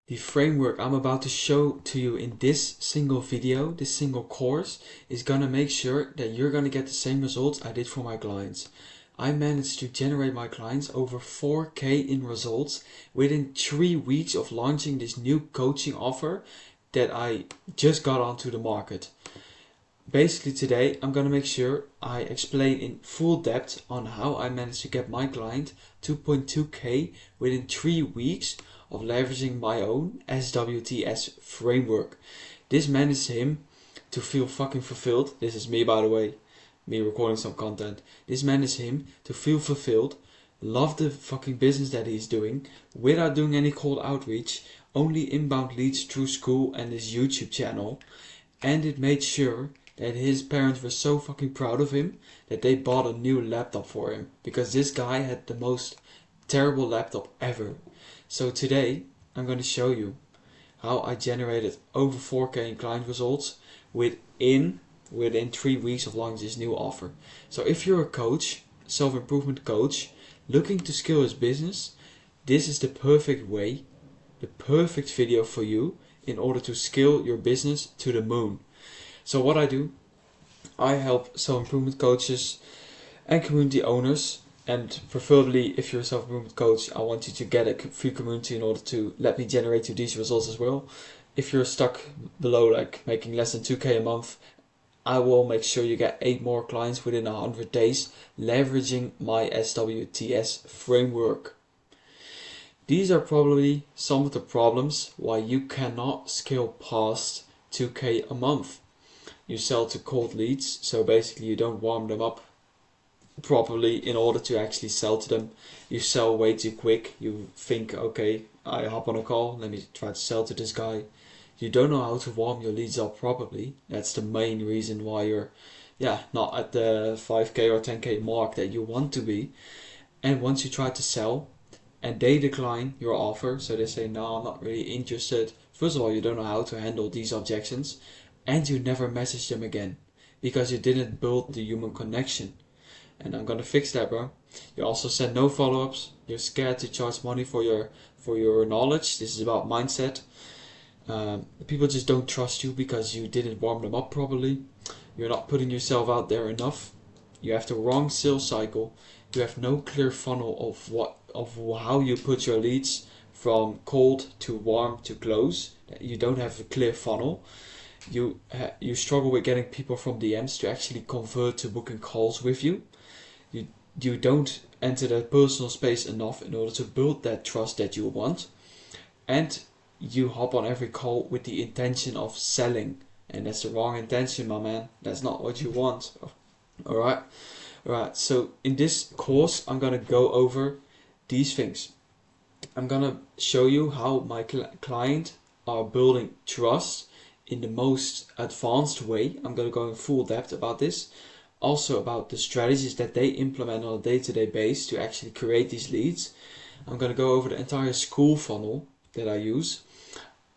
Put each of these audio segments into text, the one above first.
The framework I'm about to show to you in this single video, this single course, is gonna make sure that you're gonna get the same results I did for my clients. I managed to generate my clients over 4K in results within 3 weeks of launching this new coaching offer that I just got onto the market. Basically today I'm gonna make sure I explain in full depth on how I managed to get my client 2.2K within 3 weeks of leveraging my own SWTS framework. This managed him to feel fucking fulfilled. This is me, by the way, me recording some content. This managed him to feel fulfilled, love the fucking business that he's doing without doing any cold outreach, only inbound leads through Skool and his YouTube channel. And it made sure that his parents were so fucking proud of him that they bought a new laptop for him, because this guy had the most terrible laptop ever. So today I'm going to show you how I generated over 4K in client results within 3 weeks of launching this new offer. So if you're a coach, self-improvement coach, looking to scale his business, this is the perfect way, the perfect video for you in order to scale your business to the moon. So what I do, I help self-improvement coaches and community owners. And preferably, if you're a self-improvement coach, I want you to get a free community in order to let me generate you these results as well. If you're stuck below, like making less than 2K a month, I will make sure you get 8 more clients within 100 days, leveraging my SWTS framework. These are probably some of the problems why you cannot scale past 2K a month. You sell to cold leads, so basically you don't warm them up properly in order to actually sell to them. You sell way too quick. You think, okay, I hop on a call, let me try to sell to this guy. You don't know how to warm your leads up properly. That's the main reason why you're not at the 5K or 10K mark that you want to be. And once you try to sell and they decline your offer, so they say, no, I'm not really interested. First of all, you don't know how to handle these objections, and you never message them again because you didn't build the human connection. And I'm gonna fix that, bro. You also send no follow-ups. You're scared to charge money for your knowledge. This is about mindset. People just don't trust you because you didn't warm them up properly. You're not putting yourself out there enough. You have the wrong sales cycle. You have no clear funnel of how you put your leads from cold to warm to close. You don't have a clear funnel. You struggle with getting people from DMs to actually convert to booking calls with you. You don't enter that personal space enough in order to build that trust that you want. And you hop on every call with the intention of selling. And that's the wrong intention, my man. That's not what you want. Alright? Alright, so in this course, I'm going to go over these things. I'm going to show you how my client are building trust in the most advanced way. I'm going to go in full depth about this. Also about the strategies that they implement on a day-to-day basis to actually create these leads. I'm going to go over the entire Skool funnel that I use.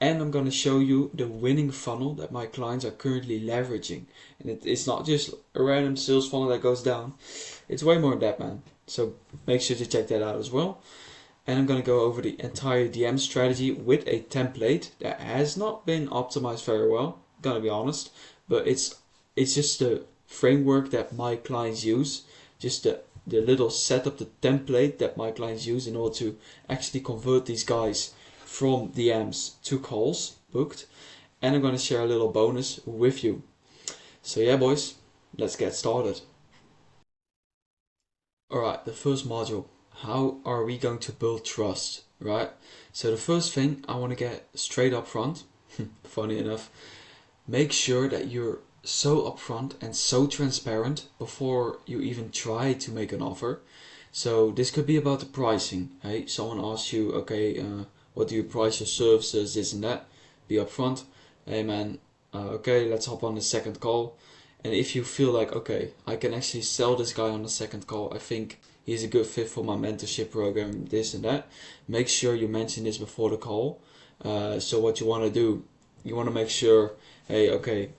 And I'm going to show you the winning funnel that my clients are currently leveraging. And it's not just a random sales funnel that goes down. It's way more than that, man. So make sure to check that out as well. And I'm going to go over the entire DM strategy with a template that has not been optimized very well, gonna be honest. But it's just the framework that my clients use, just the little setup, the template that my clients use in order to actually convert these guys from DMs to calls booked. And I'm going to share a little bonus with you. So yeah, boys, let's get started. Alright, the first module. How are we going to build trust, right? So the first thing I want to get straight up front, funny enough, make sure that you're so upfront and so transparent before you even try to make an offer. So this could be about the pricing. Hey, someone asks you, okay, what do you price your services, this and that? Be upfront. Hey man, okay, let's hop on the second call. And if you feel like, okay, I can actually sell this guy on the second call, I think he's a good fit for my mentorship program, this and that, make sure you mention this before the call. So what you want to do, you want to make sure, hey, okay,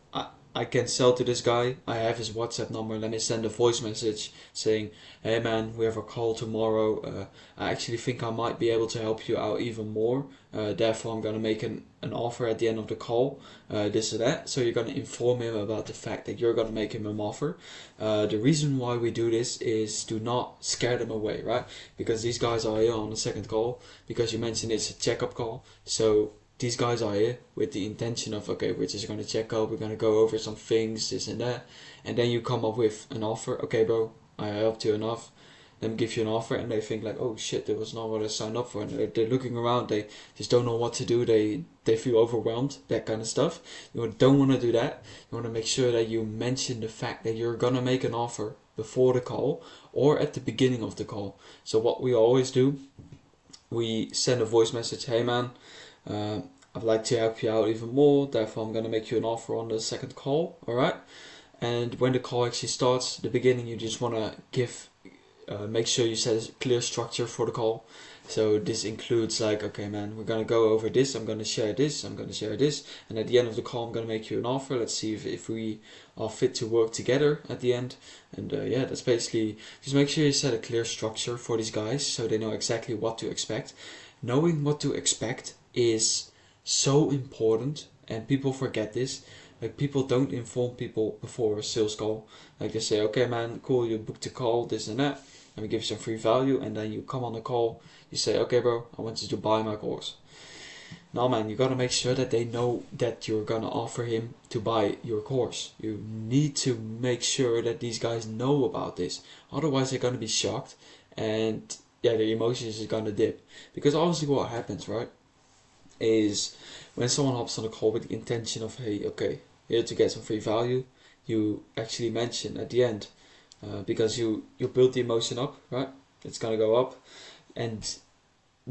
I can sell to this guy. I have his WhatsApp number. Let me send a voice message saying, hey man, we have a call tomorrow. I actually think I might be able to help you out even more. Therefore, I'm going to make an offer at the end of the call, this or that. So you're going to inform him about the fact that you're going to make him an offer. The reason why we do this is to not scare them away, right? Because these guys are here on the second call, because you mentioned it's a checkup call. So these guys are here with the intention of, okay, we're just going to check up, we're going to go over some things, this and that. And then you come up with an offer. Okay, bro, I helped you enough. Let me give you an offer. And they think like, oh shit, that was not what I signed up for. And they're looking around, they just don't know what to do. They feel overwhelmed, that kind of stuff. You don't want to do that. You want to make sure that you mention the fact that you're going to make an offer before the call or at the beginning of the call. So what we always do, we send a voice message. Hey man, I'd like to help you out even more, therefore I'm going to make you an offer on the second call, alright? And when the call actually starts, the beginning, you just want to give, make sure you set a clear structure for the call. So this includes like, okay man, we're going to go over this, I'm going to share this, I'm going to share this, and at the end of the call I'm going to make you an offer. Let's see if we are fit to work together at the end. And yeah, that's basically, just make sure you set a clear structure for these guys so they know exactly what to expect. Knowing what to expect is so important, and people forget this. Like, people don't inform people before a sales call. Like, they say, okay man, cool, you booked a call, this and that, and we give you some free value, and then you come on the call, you say, okay bro, I want you to buy my course. Now man, you gotta make sure that they know that you're gonna offer him to buy your course. You need to make sure that these guys know about this, otherwise they're gonna be shocked, and yeah, their emotions is gonna dip. Because obviously what happens, right, is when someone hops on a call with the intention of, hey, okay, here to get some free value, you actually mention at the end, because you build the emotion up, right? It's gonna go up, and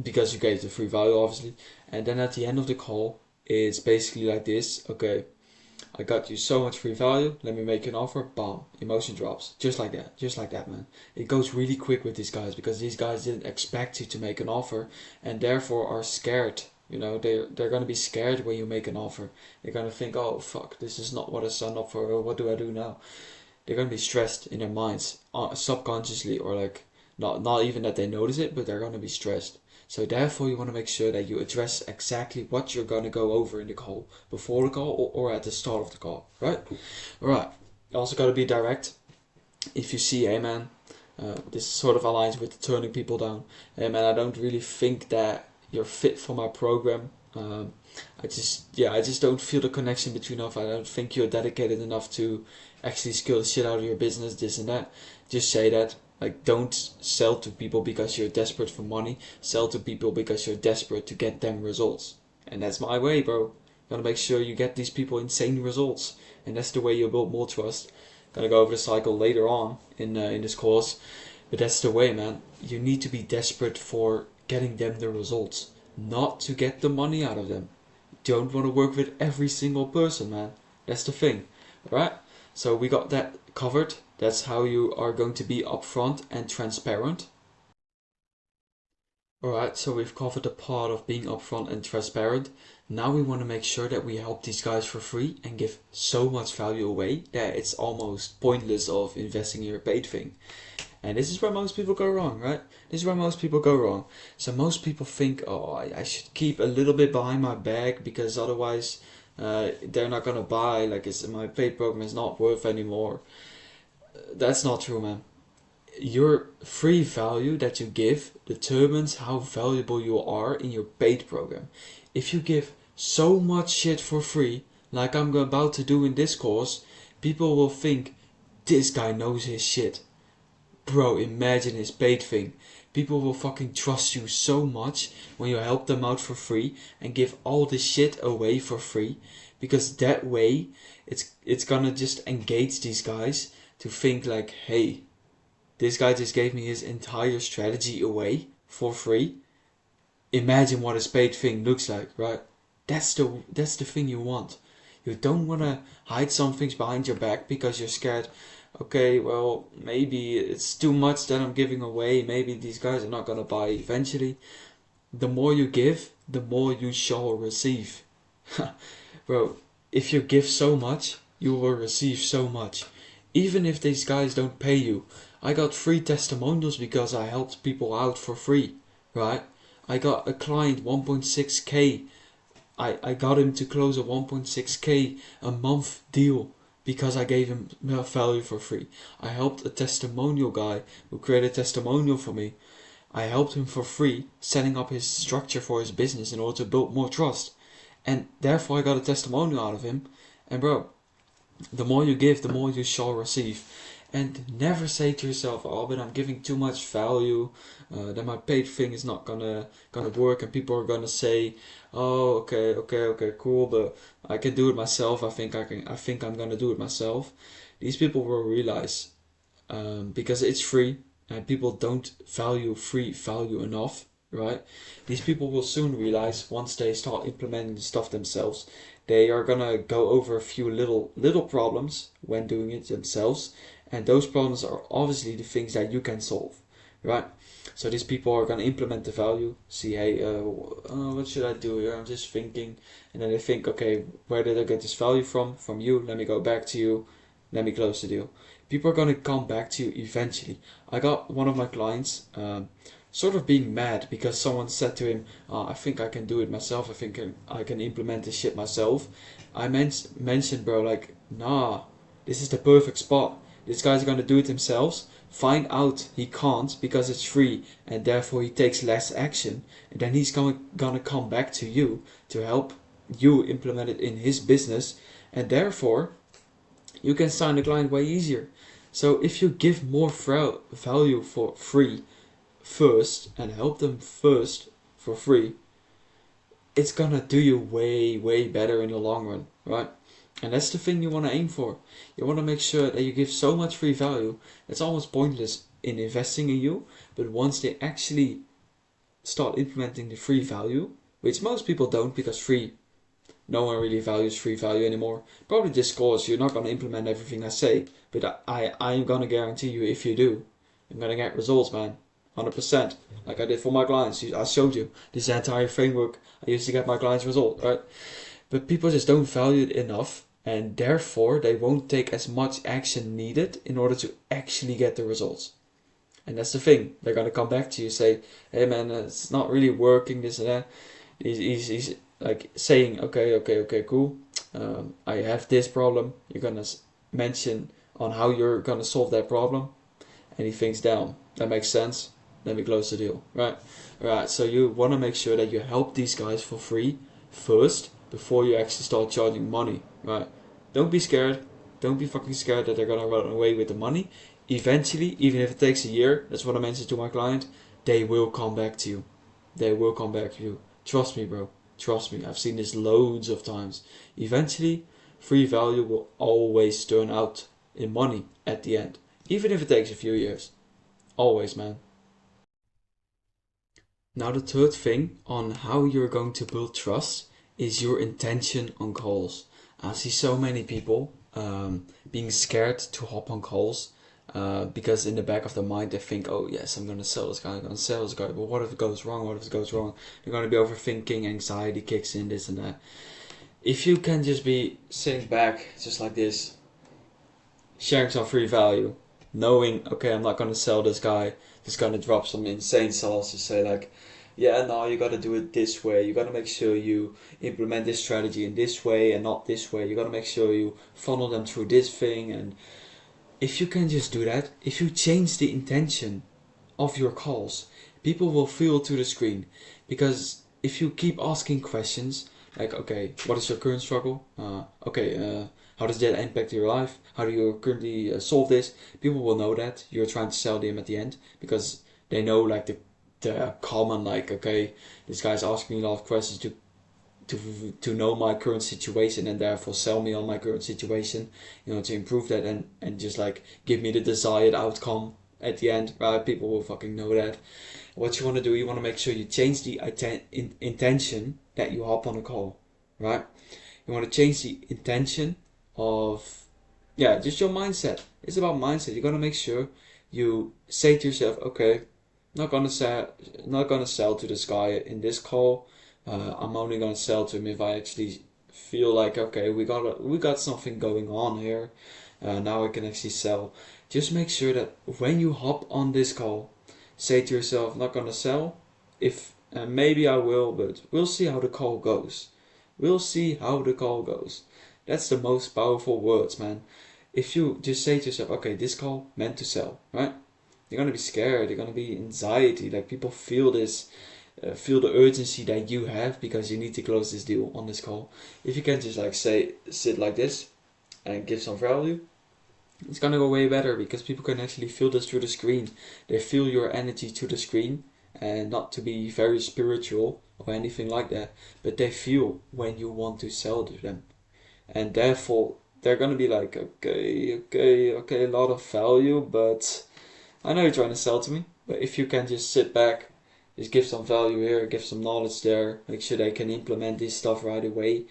because you gave the free value, obviously. And then at the end of the call, it's basically like this. Okay, I got you so much free value, let me make you an offer. Bam, emotion drops, just like that man. It goes really quick with these guys, because these guys didn't expect you to make an offer, and therefore are scared. You know, they're going to be scared when you make an offer. They're going to think, oh fuck, this is not what I signed up for, what do I do now? They're going to be stressed in their minds, subconsciously, or like, not even that they notice it, but they're going to be stressed. So therefore you want to make sure that you address exactly what you're going to go over in the call, before the call or at the start of the call, right? Alright, you also got to be direct. If you see, hey man, this sort of aligns with the turning people down. Hey man, I don't really think that you're fit for my program. I just don't feel the connection between us. I don't think you're dedicated enough to actually scale the shit out of your business, this and that. Just say that. Like, don't sell to people because you're desperate for money. Sell to people because you're desperate to get them results. And that's my way, bro. You gotta make sure you get these people insane results. And that's the way you build more trust. Gonna go over the cycle later on in this course. But that's the way, man. You need to be desperate for getting them the results, not to get the money out of them. You don't want to work with every single person, man. That's the thing. Alright? So we got that covered. That's how you are going to be upfront and transparent. Alright, so we've covered the part of being upfront and transparent. Now we want to make sure that we help these guys for free and give so much value away that it's almost pointless of investing in your paid thing. And this is where most people go wrong, right? This is where most people go wrong. So most people think, oh, I should keep a little bit behind my bag, because otherwise they're not going to buy, like my paid program is not worth anymore. That's not true, man. Your free value that you give determines how valuable you are in your paid program. If you give so much shit for free, like I'm about to do in this course, people will think, this guy knows his shit. Bro, imagine his paid thing. People will fucking trust you so much when you help them out for free and give all the shit away for free, because that way it's gonna just engage these guys to think like, hey, this guy just gave me his entire strategy away for free. Imagine what his paid thing looks like, right? That's the thing you want. You don't want to hide some things behind your back because you're scared. Okay, well, maybe it's too much that I'm giving away. Maybe these guys are not going to buy eventually. The more you give, the more you shall receive. Bro, if you give so much, you will receive so much. Even if these guys don't pay you. I got free testimonials because I helped people out for free, right? I got a client 1.6k. I got him to close a 1.6k a month deal because I gave him value for free. I helped a testimonial guy who created a testimonial for me. I helped him for free setting up his structure for his business in order to build more trust. And therefore I got a testimonial out of him. And bro, the more you give, the more you shall receive. And never say to yourself, oh, but I'm giving too much value, then my paid thing is not gonna work, and people are gonna say, oh, okay, cool, but I can do it myself. I think I'm gonna do it myself. These people will realize, because it's free, and people don't value free value enough, right? These people will soon realize, once they start implementing the stuff themselves, they are gonna go over a few little problems when doing it themselves, and those problems are obviously the things that you can solve, right? So these people are gonna implement the value, see, hey, what should I do here? I'm just thinking, and then they think, okay, where did I get this value from? From you. Let me go back to you. Let me close the deal. People are gonna come back to you eventually. I got one of my clients sort of being mad because someone said to him, I think I can do it myself. I think I can implement this shit myself. I mentioned, bro, like, nah, this is the perfect spot. This guy's gonna do it himself. Find out he can't because it's free, and therefore he takes less action. And then he's gonna come back to you to help you implement it in his business. And therefore, you can sign the client way easier. So if you give more value for free first and help them first for free, it's gonna do you way better in the long run, right? And that's the thing you want to aim for. You want to make sure that you give so much free value, it's almost pointless in investing in you. But once they actually start implementing the free value, which most people don't, because no one really values free value anymore. Probably this course, you're not going to implement everything I say, but I'm going to guarantee you, if you do, you're going to get results, man. 100%. Like I did for my clients. I showed you this entire framework. I used to get my clients results, right? But people just don't value it enough, and therefore they won't take as much action needed in order to actually get the results. And that's the thing. They're gonna come back to you, say, hey man, it's not really working, this and that. He's like saying, okay, cool. I have this problem. You're gonna mention on how you're gonna solve that problem, and he thinks, damn, that makes sense. Let me close the deal, right? Right. So you want to make sure that you help these guys for free first, before you actually start charging money, right? Don't be scared. Don't be fucking scared that they're gonna run away with the money. Eventually, even if it takes a year, that's what I mentioned to my client, they will come back to you. They will come back to you. Trust me, bro. Trust me. I've seen this loads of times. Eventually, free value will always turn out in money at the end. Even if it takes a few years. Always, man. Now the third thing on how you're going to build trust is your intention on calls. I see so many people being scared to hop on calls because in the back of their mind they think, oh yes, I'm gonna sell this guy, I'm gonna sell this guy, but what if it goes wrong, what if it goes wrong? They're gonna be overthinking, anxiety kicks in, this and that. If you can just be sitting back just like this, sharing some free value, knowing, okay, I'm not gonna sell this guy, just gonna drop some insane sauce to say like, yeah, no, you gotta do it this way. You gotta make sure you implement this strategy in this way and not this way. You gotta make sure you funnel them through this thing. And if you can just do that, if you change the intention of your calls, people will feel to the screen. Because if you keep asking questions like, okay, what is your current struggle? How does that impact your life? How do you currently solve this? People will know that you're trying to sell them at the end, because they know like the common, like, okay, this guy's asking me a lot of questions to know my current situation and therefore sell me on my current situation, to improve that and just like give me the desired outcome at the end, right? People will fucking know that. What you want to do, you want to make sure you change the intention that you hop on a call, right? You want to change the intention of, just your mindset. It's about mindset. You got to make sure you say to yourself, okay, not gonna sell to this guy in this call. I'm only gonna sell to him if I actually feel like, okay, we got something going on here. Now I can actually sell. Just make sure that when you hop on this call, say to yourself, not gonna sell. If maybe I will, but we'll see how the call goes. We'll see how the call goes. That's the most powerful words, man. If you just say to yourself, okay, this call meant to sell, right? You're gonna be scared. You're gonna be anxiety. Like people feel this, feel the urgency that you have because you need to close this deal on this call. If you can just like sit like this and give some value, it's gonna go way better because people can actually feel this through the screen. They feel your energy to the screen, and not to be very spiritual or anything like that, but they feel when you want to sell to them, and therefore they're gonna be like, okay, a lot of value, but I know you're trying to sell to me. But if you can just sit back, just give some value here, give some knowledge there, make sure they can implement this stuff right away,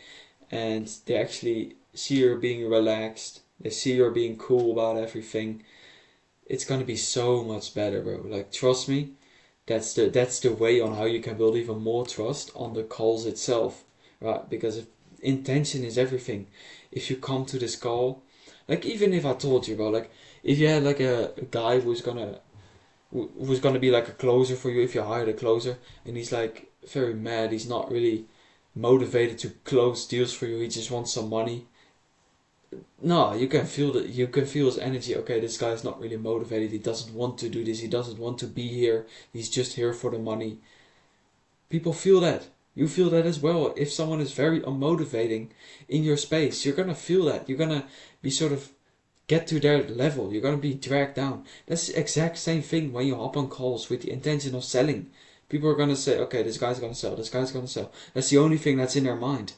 and they actually see you're being relaxed, they see you're being cool about everything, it's gonna be so much better, bro. Like trust me, that's the way on how you can build even more trust on the calls itself, right? Because if intention is everything. If you come to this call, like even if I told you, bro, like if you had like a guy who's gonna be like a closer for you, if you hired a closer and he's like very mad, he's not really motivated to close deals for you, he just wants some money. No, you can feel that. You can feel his energy. Okay, this guy's not really motivated. He doesn't want to do this. He doesn't want to be here. He's just here for the money. People feel that. You feel that as well. If someone is very unmotivating in your space, you're gonna feel that. You're gonna be sort of get to their level. You're gonna be dragged down. That's the exact same thing when you hop on calls with the intention of selling. People are gonna say, okay, this guy's gonna sell. This guy's gonna sell. That's the only thing that's in their mind.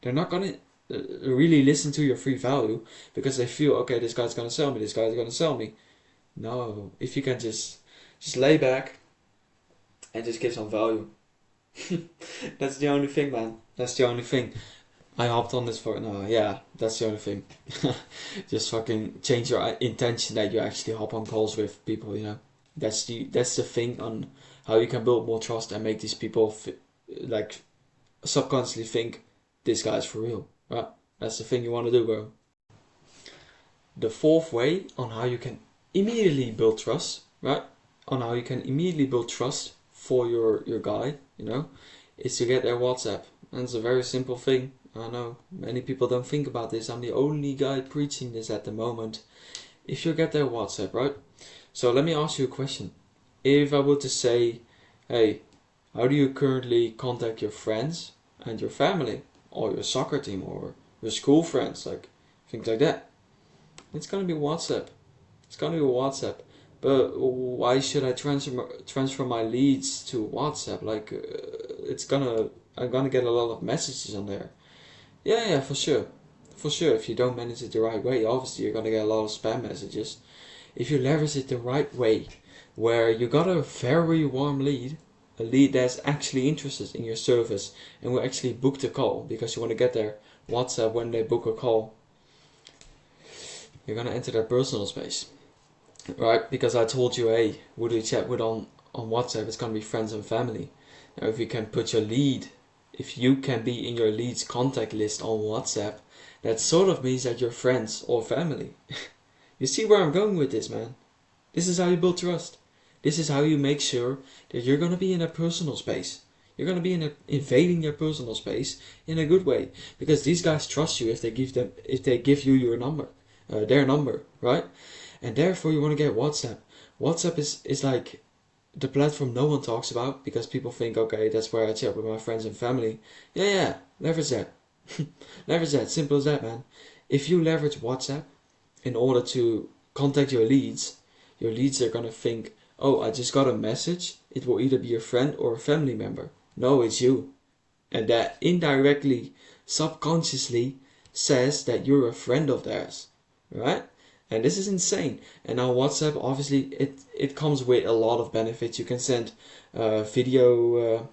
They're not gonna really listen to your free value because they feel, okay, this guy's gonna sell me. This guy's gonna sell me. No, if you can just lay back and just give some value. That's the only thing, man. That's the only thing. I hopped on this for no, yeah, that's the only thing. Just fucking change your intention that you actually hop on calls with people. You know, that's the thing on how you can build more trust and make these people like subconsciously think this guy's for real, right? That's the thing you want to do, bro. The fourth way on how you can immediately build trust, right? On how you can immediately build trust for your guy, you know, is to get their WhatsApp. And it's a very simple thing. I know many people don't think about this. I'm the only guy preaching this at the moment. If you get their WhatsApp, right? So let me ask you a question. If I were to say, hey, how do you currently contact your friends and your family, or your soccer team, or your school friends, like things like that? It's gonna be WhatsApp. It's gonna be WhatsApp. But why should I transfer my leads to WhatsApp? Like, I'm gonna get a lot of messages on there. Yeah, for sure. For sure, if you don't manage it the right way, obviously you're gonna get a lot of spam messages. If you leverage it the right way, where you got a very warm lead, a lead that's actually interested in your service and will actually book the call because you want to get their WhatsApp when they book a call, you're gonna enter their personal space. Right, because I told you, hey, who do you chat with on WhatsApp? It's gonna be friends and family. Now, if you can put your lead, if you can be in your lead's contact list on WhatsApp, that sort of means that you're friends or family. You see where I'm going with this, man? This is how you build trust. This is how you make sure that you're gonna be in a personal space. You're gonna be invading their personal space in a good way, because these guys trust you if they give you your number, their number, right? And therefore you want to get WhatsApp. WhatsApp is like the platform no one talks about because people think, okay, that's where I chat with my friends and family. Yeah, leverage that. Leverage that. Simple as that, man. If you leverage WhatsApp in order to contact your leads are going to think, oh, I just got a message. It will either be a friend or a family member. No, it's you. And that indirectly, subconsciously says that you're a friend of theirs. Right? And this is insane. And now WhatsApp, obviously, it comes with a lot of benefits. You can send video,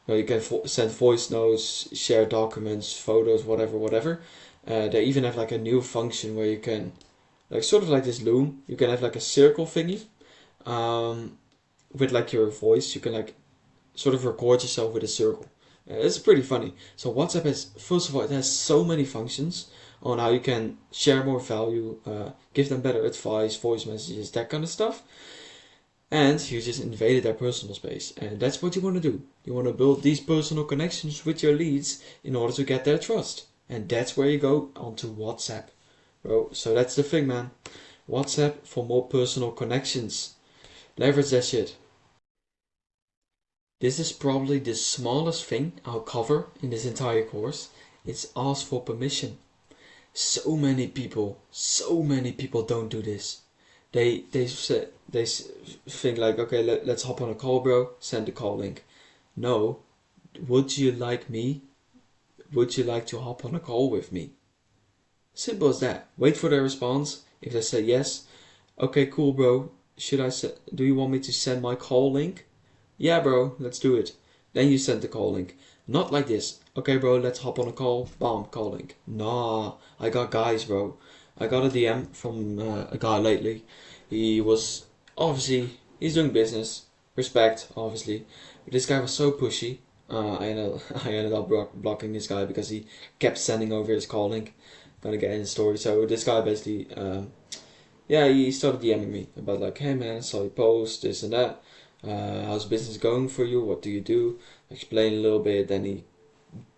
you can send voice notes, share documents, photos, whatever. They even have like a new function where you can, like sort of like this Loom, you can have like a circle thingy with like your voice. You can like sort of record yourself with a circle. It's pretty funny. So WhatsApp has, first of all, it has so many functions on how you can share more value, give them better advice, voice messages, that kind of stuff. And you just invaded their personal space. And that's what you want to do. You want to build these personal connections with your leads in order to get their trust. And that's where you go onto WhatsApp. Bro, so that's the thing, man. WhatsApp for more personal connections. Leverage that shit. This is probably the smallest thing I'll cover in this entire course. It's ask for permission. So many people don't do this. They think like, okay, let's hop on a call, bro. Send the call link. No, would you like to hop on a call with me? Simple as that. Wait for their response. If they say yes, okay, cool, bro. Do you want me to send my call link? Yeah, bro, let's do it. Then you send the call link. Not like this. Okay, bro, let's hop on a call. Bam, call link. Nah, I got guys, bro. I got a DM from a guy lately. He was, obviously, he's doing business. Respect, obviously. But this guy was so pushy. I ended up blocking this guy because he kept sending over his call link. Gonna get in the story. So this guy basically, he started DMing me about like, hey man, I saw your post, this and that. How's business going for you? What do you do? Explain a little bit. Then he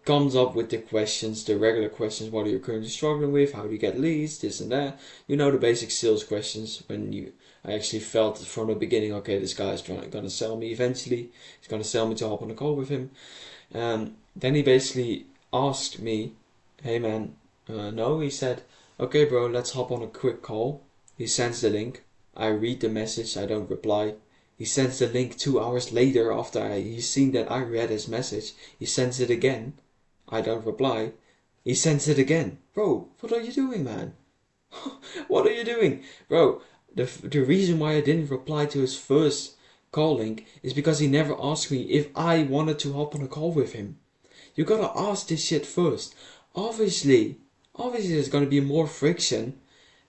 comes up with the questions, the regular questions. What are you currently struggling with? How do you get leads? This and that. You know, the basic sales questions. I actually felt from the beginning, okay, this guy is gonna sell me eventually. He's gonna sell me to hop on a call with him. Then he basically asked me, hey man, no, he said, okay bro, let's hop on a quick call. He sends the link. I read the message. I don't reply. He sends the link 2 hours later after he's seen that I read his message. He sends it again. I don't reply. He sends it again. Bro, what are you doing, man? What are you doing? Bro, the reason why I didn't reply to his first call link is because he never asked me if I wanted to hop on a call with him. You gotta ask this shit first. Obviously there's gonna be more friction,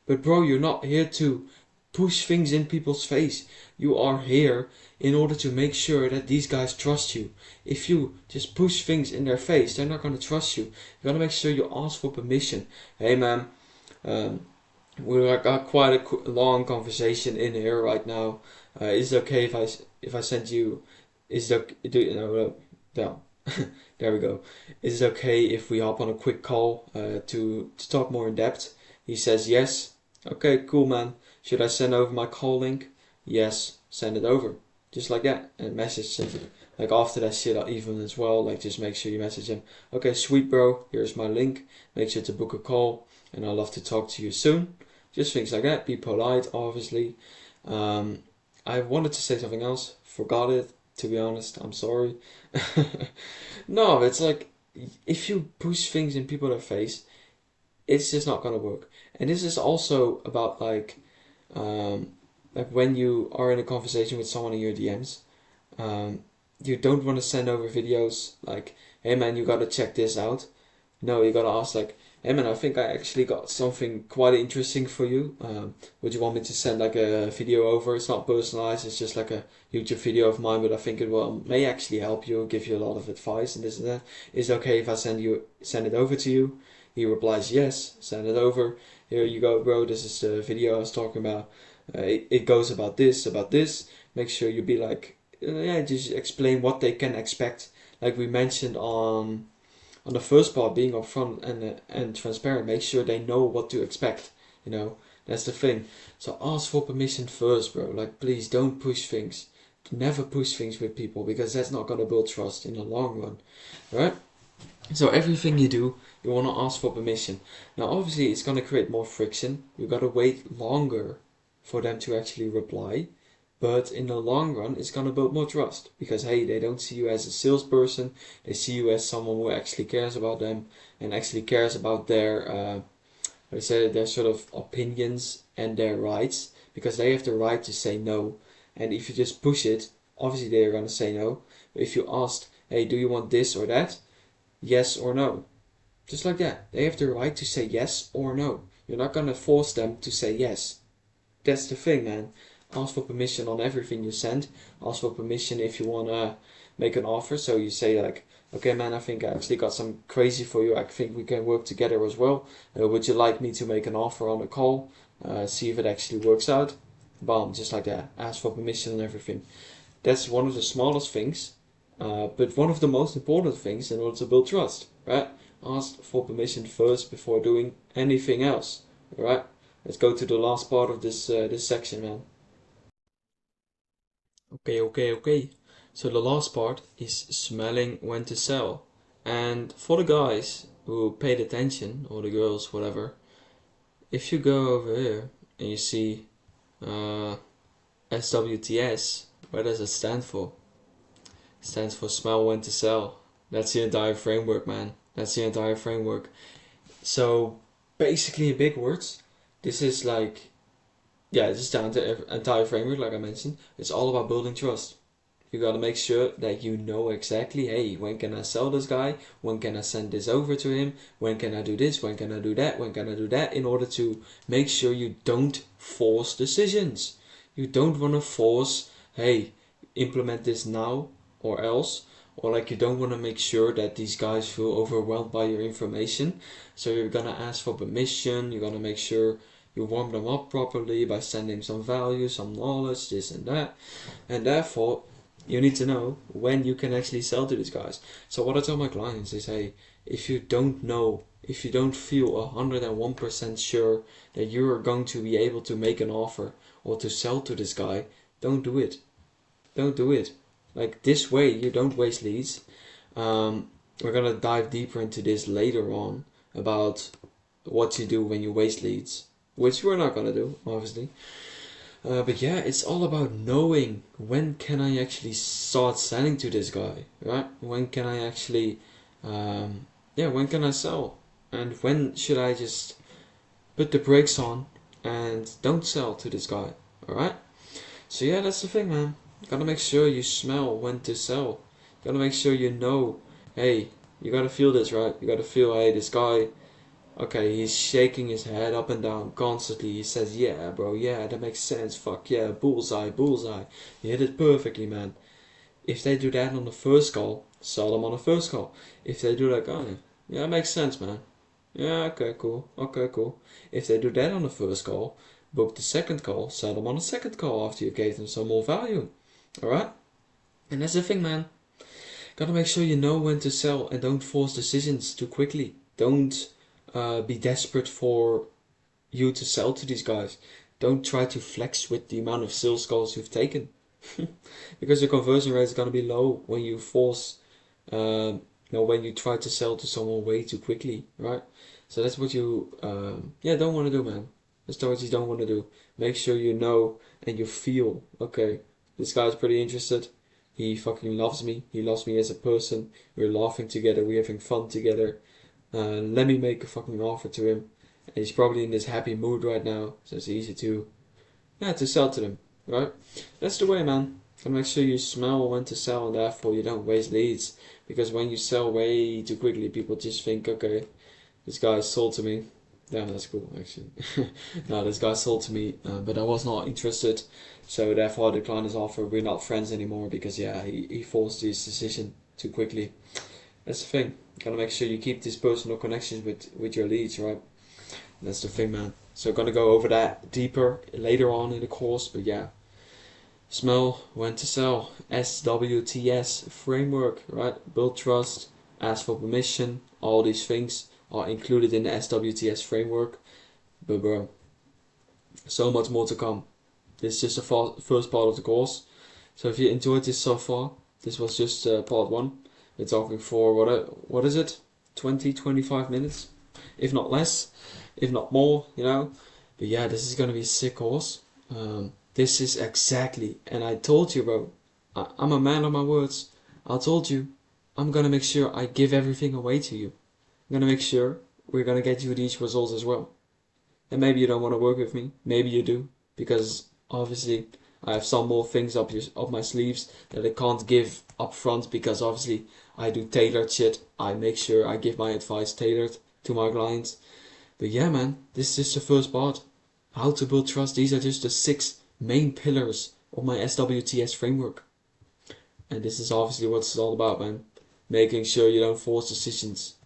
but bro, you're not here to push things in people's face. You are here in order to make sure that these guys trust you. If you just push things in their face, they're not going to trust you. You gotta make sure you ask for permission. Hey man, we got quite a long conversation in here right now. Is it okay if I send you? Is it down? There we go. Is it okay if we hop on a quick call to talk more in depth? He says yes. Okay, cool, man. Should I send over my call link? Yes, send it over. Just like that. And message him. Like after that shit even as well, like just make sure you message him. Okay, sweet bro, here's my link. Make sure to book a call and I'd love to talk to you soon. Just things like that. Be polite, obviously. I wanted to say something else. Forgot it, to be honest. I'm sorry. No, it's like if you push things in people's face, it's just not gonna work. And this is also about like when you are in a conversation with someone in your DMs, you don't want to send over videos like, hey man, you gotta check this out. No, you gotta ask like, hey man, I think I actually got something quite interesting for you. Would you want me to send like a video over? It's not personalized, it's just like a YouTube video of mine, but I think it may actually help you, give you a lot of advice and this and that. Is it okay if I send it over to you? He replies yes, send it over. Here you go, bro, this is the video I was talking about. It goes about this. Make sure you be like, just explain what they can expect. Like we mentioned on the first part, being upfront and transparent. Make sure they know what to expect. You know, that's the thing. So ask for permission first, bro. Like please don't push things. Never push things with people because that's not gonna build trust in the long run, right? So everything you do, you want to ask for permission. Now obviously it's going to create more friction. You got to wait longer for them to actually reply. But in the long run, it's going to build more trust. Because hey, they don't see you as a salesperson. They see you as someone who actually cares about them. And actually cares about their sort of opinions and their rights. Because they have the right to say no. And if you just push it, obviously they're going to say no. But if you ask, hey, do you want this or that? Yes or no. Just like that. They have the right to say yes or no. You're not going to force them to say yes. That's the thing, man. Ask for permission on everything you send. Ask for permission if you want to make an offer. So you say like, okay man, I think I actually got some crazy for you, I think we can work together as well. Would you like me to make an offer on a call? See if it actually works out. Bam, just like that. Ask for permission and everything. That's one of the smallest things, but one of the most important things in order to build trust, right? Ask for permission first before doing anything else, right? Let's go to the last part of this section, man. Okay. So the last part is smelling when to sell. And for the guys who paid attention, or the girls, whatever, if you go over here and you see SWTS, what does it stand for? It stands for smell when to sell. That's the entire framework, man. That's the entire framework. So basically, in big words, this is like, yeah, this is the entire framework, like I mentioned. It's all about building trust. You gotta make sure that you know exactly, hey, when can I sell this guy? When can I send this over to him? When can I do this? When can I do that? When can I do that? In order to make sure you don't force decisions. You don't want to force, hey, implement this now or else. Or like you don't want to make sure that these guys feel overwhelmed by your information. So you're gonna ask for permission. You're gonna make sure you warm them up properly by sending some value, some knowledge, this and that. And therefore, you need to know when you can actually sell to these guys. So what I tell my clients is, hey, if you don't know, if you don't feel 101% sure that you are going to be able to make an offer or to sell to this guy, don't do it. Don't do it. Like this way, you don't waste leads. We're gonna dive deeper into this later on about what you do when you waste leads, which we're not gonna do, obviously. But yeah, it's all about knowing when can I actually start selling to this guy, right? When can I actually, when can I sell? And when should I just put the brakes on and don't sell to this guy, alright? So yeah, that's the thing, man. You gotta make sure you smell when to sell. You gotta make sure you know, hey, you gotta feel this, right? You gotta feel, hey, this guy, okay, he's shaking his head up and down constantly. He says, yeah, bro, yeah, that makes sense. Fuck yeah, bullseye, bullseye. You hit it perfectly, man. If they do that on the first call, sell them on the first call. If they do like, oh, yeah, that makes sense, man. Yeah, okay, cool. Okay, cool. If they do that on the first call, book the second call, sell them on the second call after you gave them some more value. Alright? And that's the thing, man. Gotta make sure you know when to sell and don't force decisions too quickly. Don't be desperate for you to sell to these guys. Don't try to flex with the amount of sales calls you've taken. Because your conversion rate is going to be low when you force, when you try to sell to someone way too quickly, right? So that's what you, don't want to do, man. That's what you don't want to do. Make sure you know and you feel, okay, this guy's pretty interested. He fucking loves me. He loves me as a person. We're laughing together. We're having fun together. Let me make a fucking offer to him. And he's probably in this happy mood right now, so it's easy to sell to them, right? That's the way, man. So make sure you smell when to sell, and therefore you don't waste leads. Because when you sell way too quickly, people just think, okay, this guy sold to me. Damn, that's cool, actually. No, this guy sold to me, but I was not interested. So therefore I declined his offer. We're not friends anymore because, yeah, he forced his decision too quickly. That's the thing. Gotta make sure you keep these personal connections with your leads, right? That's the thing, man. So gonna go over that deeper later on in the course, but yeah. Smell when to sell. SWTS Framework, right? Build trust, ask for permission. All these things are included in the SWTS Framework. But bro, so much more to come. This is just the first part of the course. So if you enjoyed this so far, this was just part 1. We're talking for, what is it? 20-25 minutes? If not less, if not more, you know. But yeah, this is going to be a sick course. This is exactly, and I told you, bro, I'm a man of my words. I told you, I'm going to make sure I give everything away to you. I'm going to make sure we're going to get you these results as well. And maybe you don't want to work with me. Maybe you do. Because obviously I have some more things up my sleeves that I can't give up front, because obviously I do tailored shit. I make sure I give my advice tailored to my clients. But yeah, man, this is just the first part. How to build trust. These are just the 6 main pillars of my SWTS framework. And this is obviously what it's all about, man. making sure you don't force decisions.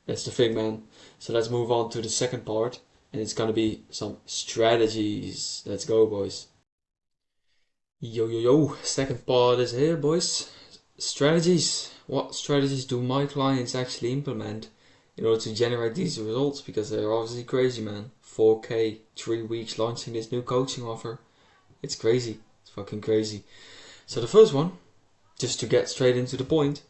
That's the thing, man. So let's move on to the second part, and it's gonna be some strategies. Let's go, boys. Yo, yo, yo. Second part is here, boys. Strategies. What strategies do my clients actually implement in order to generate these results? Because they're obviously crazy, man. 4K, 3 weeks launching this new coaching offer. It's crazy. It's fucking crazy. So the first one, just to get straight into the point,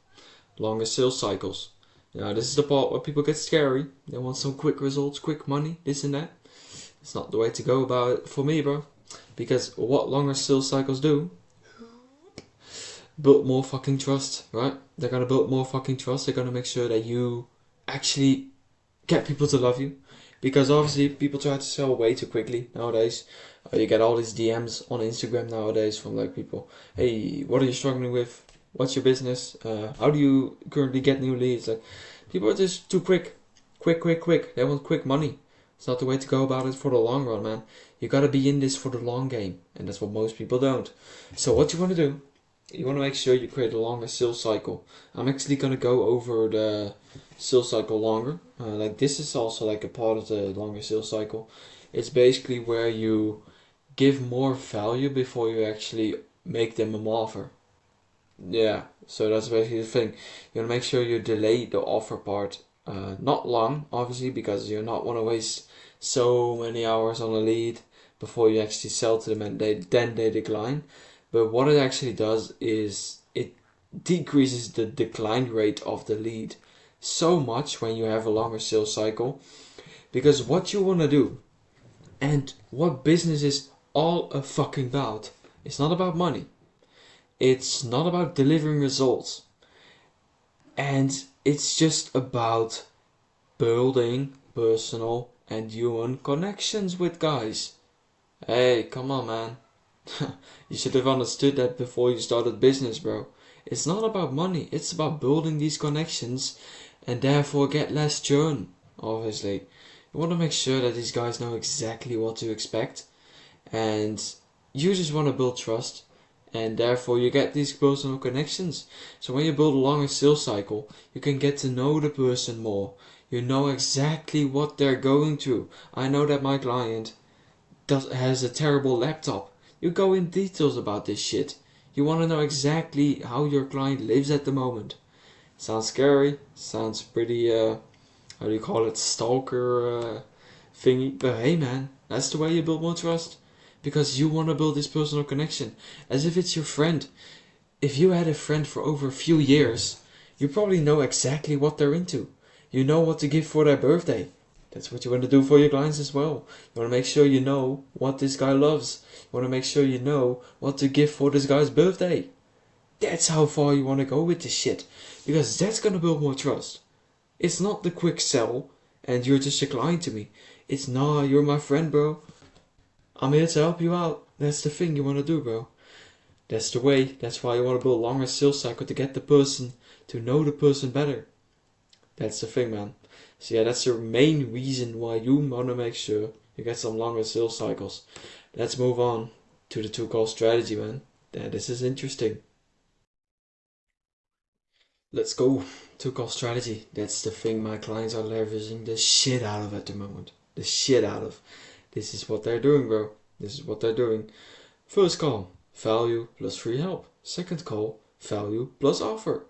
longer sales cycles. Now this is the part where people get scary. They want some quick results, quick money, this and that. It's not the way to go about it for me, bro. Because what longer sales cycles do, build more fucking trust, right? They're gonna build more fucking trust. They're gonna make sure that you actually get people to love you. Because obviously people try to sell way too quickly nowadays. You get all these DMs on Instagram nowadays from like people, hey, what are you struggling with? What's your business? How do you currently get new leads? Like, people are just too quick. Quick. They want quick money. It's not the way to go about it for the long run, man. You gotta be in this for the long game, and that's what most people don't. So what you want to do, you want to make sure you create a longer sales cycle. I'm actually gonna go over the sales cycle longer. Like this is also like a part of the longer sales cycle. It's basically where you give more value before you actually make them an offer. Yeah, so that's basically the thing. You want to make sure you delay the offer part. Not long, obviously, because you not want to waste so many hours on a lead before you actually sell to them and then they decline. But what it actually does is it decreases the decline rate of the lead so much when you have a longer sales cycle. Because what you want to do and what business is all a fucking about, it's not about money. It's not about delivering results. And it's just about building personal and human connections with guys. Hey, come on, man. You should have understood that before you started business, bro. It's not about money. It's about building these connections and therefore get less churn, obviously. You want to make sure that these guys know exactly what to expect. And you just want to build trust. And therefore you get these personal connections. So when you build a longer sales cycle, you can get to know the person more. You know exactly what they're going through. I know that my client has a terrible laptop. You go in details about this shit. You want to know exactly how your client lives at the moment. Sounds scary. Sounds pretty, how do you call it, stalker thingy. But hey man, that's the way you build more trust. Because you want to build this personal connection. As if it's your friend. If you had a friend for over a few years, you probably know exactly what they're into. You know what to give for their birthday. That's what you want to do for your clients as well. You want to make sure you know what this guy loves. You want to make sure you know what to give for this guy's birthday. That's how far you want to go with this shit. Because that's going to build more trust. It's not the quick sell and you're just a client to me. It's nah, you're my friend, bro. I'm here to help you out. That's the thing you want to do, bro. That's the way. That's why you want to build a longer sales cycle to get the person, to know the person better. That's the thing, man. So yeah, that's the main reason why you want to make sure you get some longer sales cycles. Let's move on to the 2-call strategy, man. Yeah, this is interesting. Let's go. 2-call strategy. That's the thing my clients are leveraging the shit out of at the moment. The shit out of. This is what they're doing, bro. This is what they're doing. First call, value plus free help. Second call, value plus offer.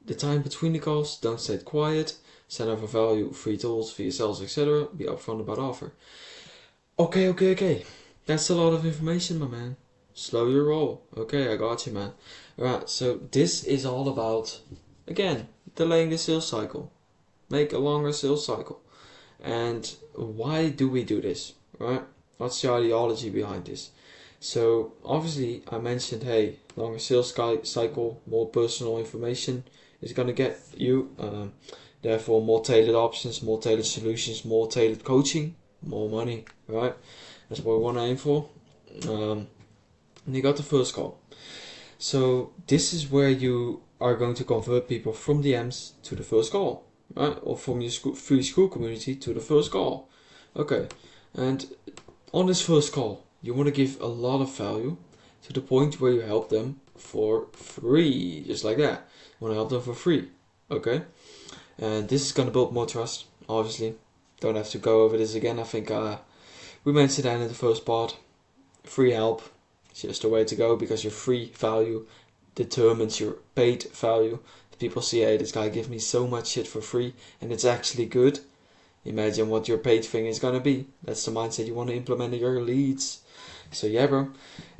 The time between the calls, don't stay quiet. Send over value, free tools, free sales, etc. Be upfront about offer. Okay. That's a lot of information, my man. Slow your roll. Okay, I got you, man. Alright, so this is all about, again, delaying the sales cycle. Make a longer sales cycle. And why do we do this? Right? What's the ideology behind this? So obviously I mentioned, hey, longer sales cycle, more personal information is going to get you, therefore more tailored options, more tailored solutions, more tailored coaching, more money, right? That's what we want to aim for. And you got the first call. So this is where you are going to convert people from DMs to the first call, right? Or from your free school community to the first call. Okay. And on this first call, you want to give a lot of value to the point where you help them for free, just like that. You want to help them for free. Okay, and this is gonna build more trust. Obviously, don't have to go over this again. I think we mentioned that in the first part. Free help is just the way to go, because your free value determines your paid value. If people see, hey, this guy gives me so much shit for free and it's actually good, imagine what your paid thing is gonna be. That's the mindset you want to implement in your leads. So yeah, bro.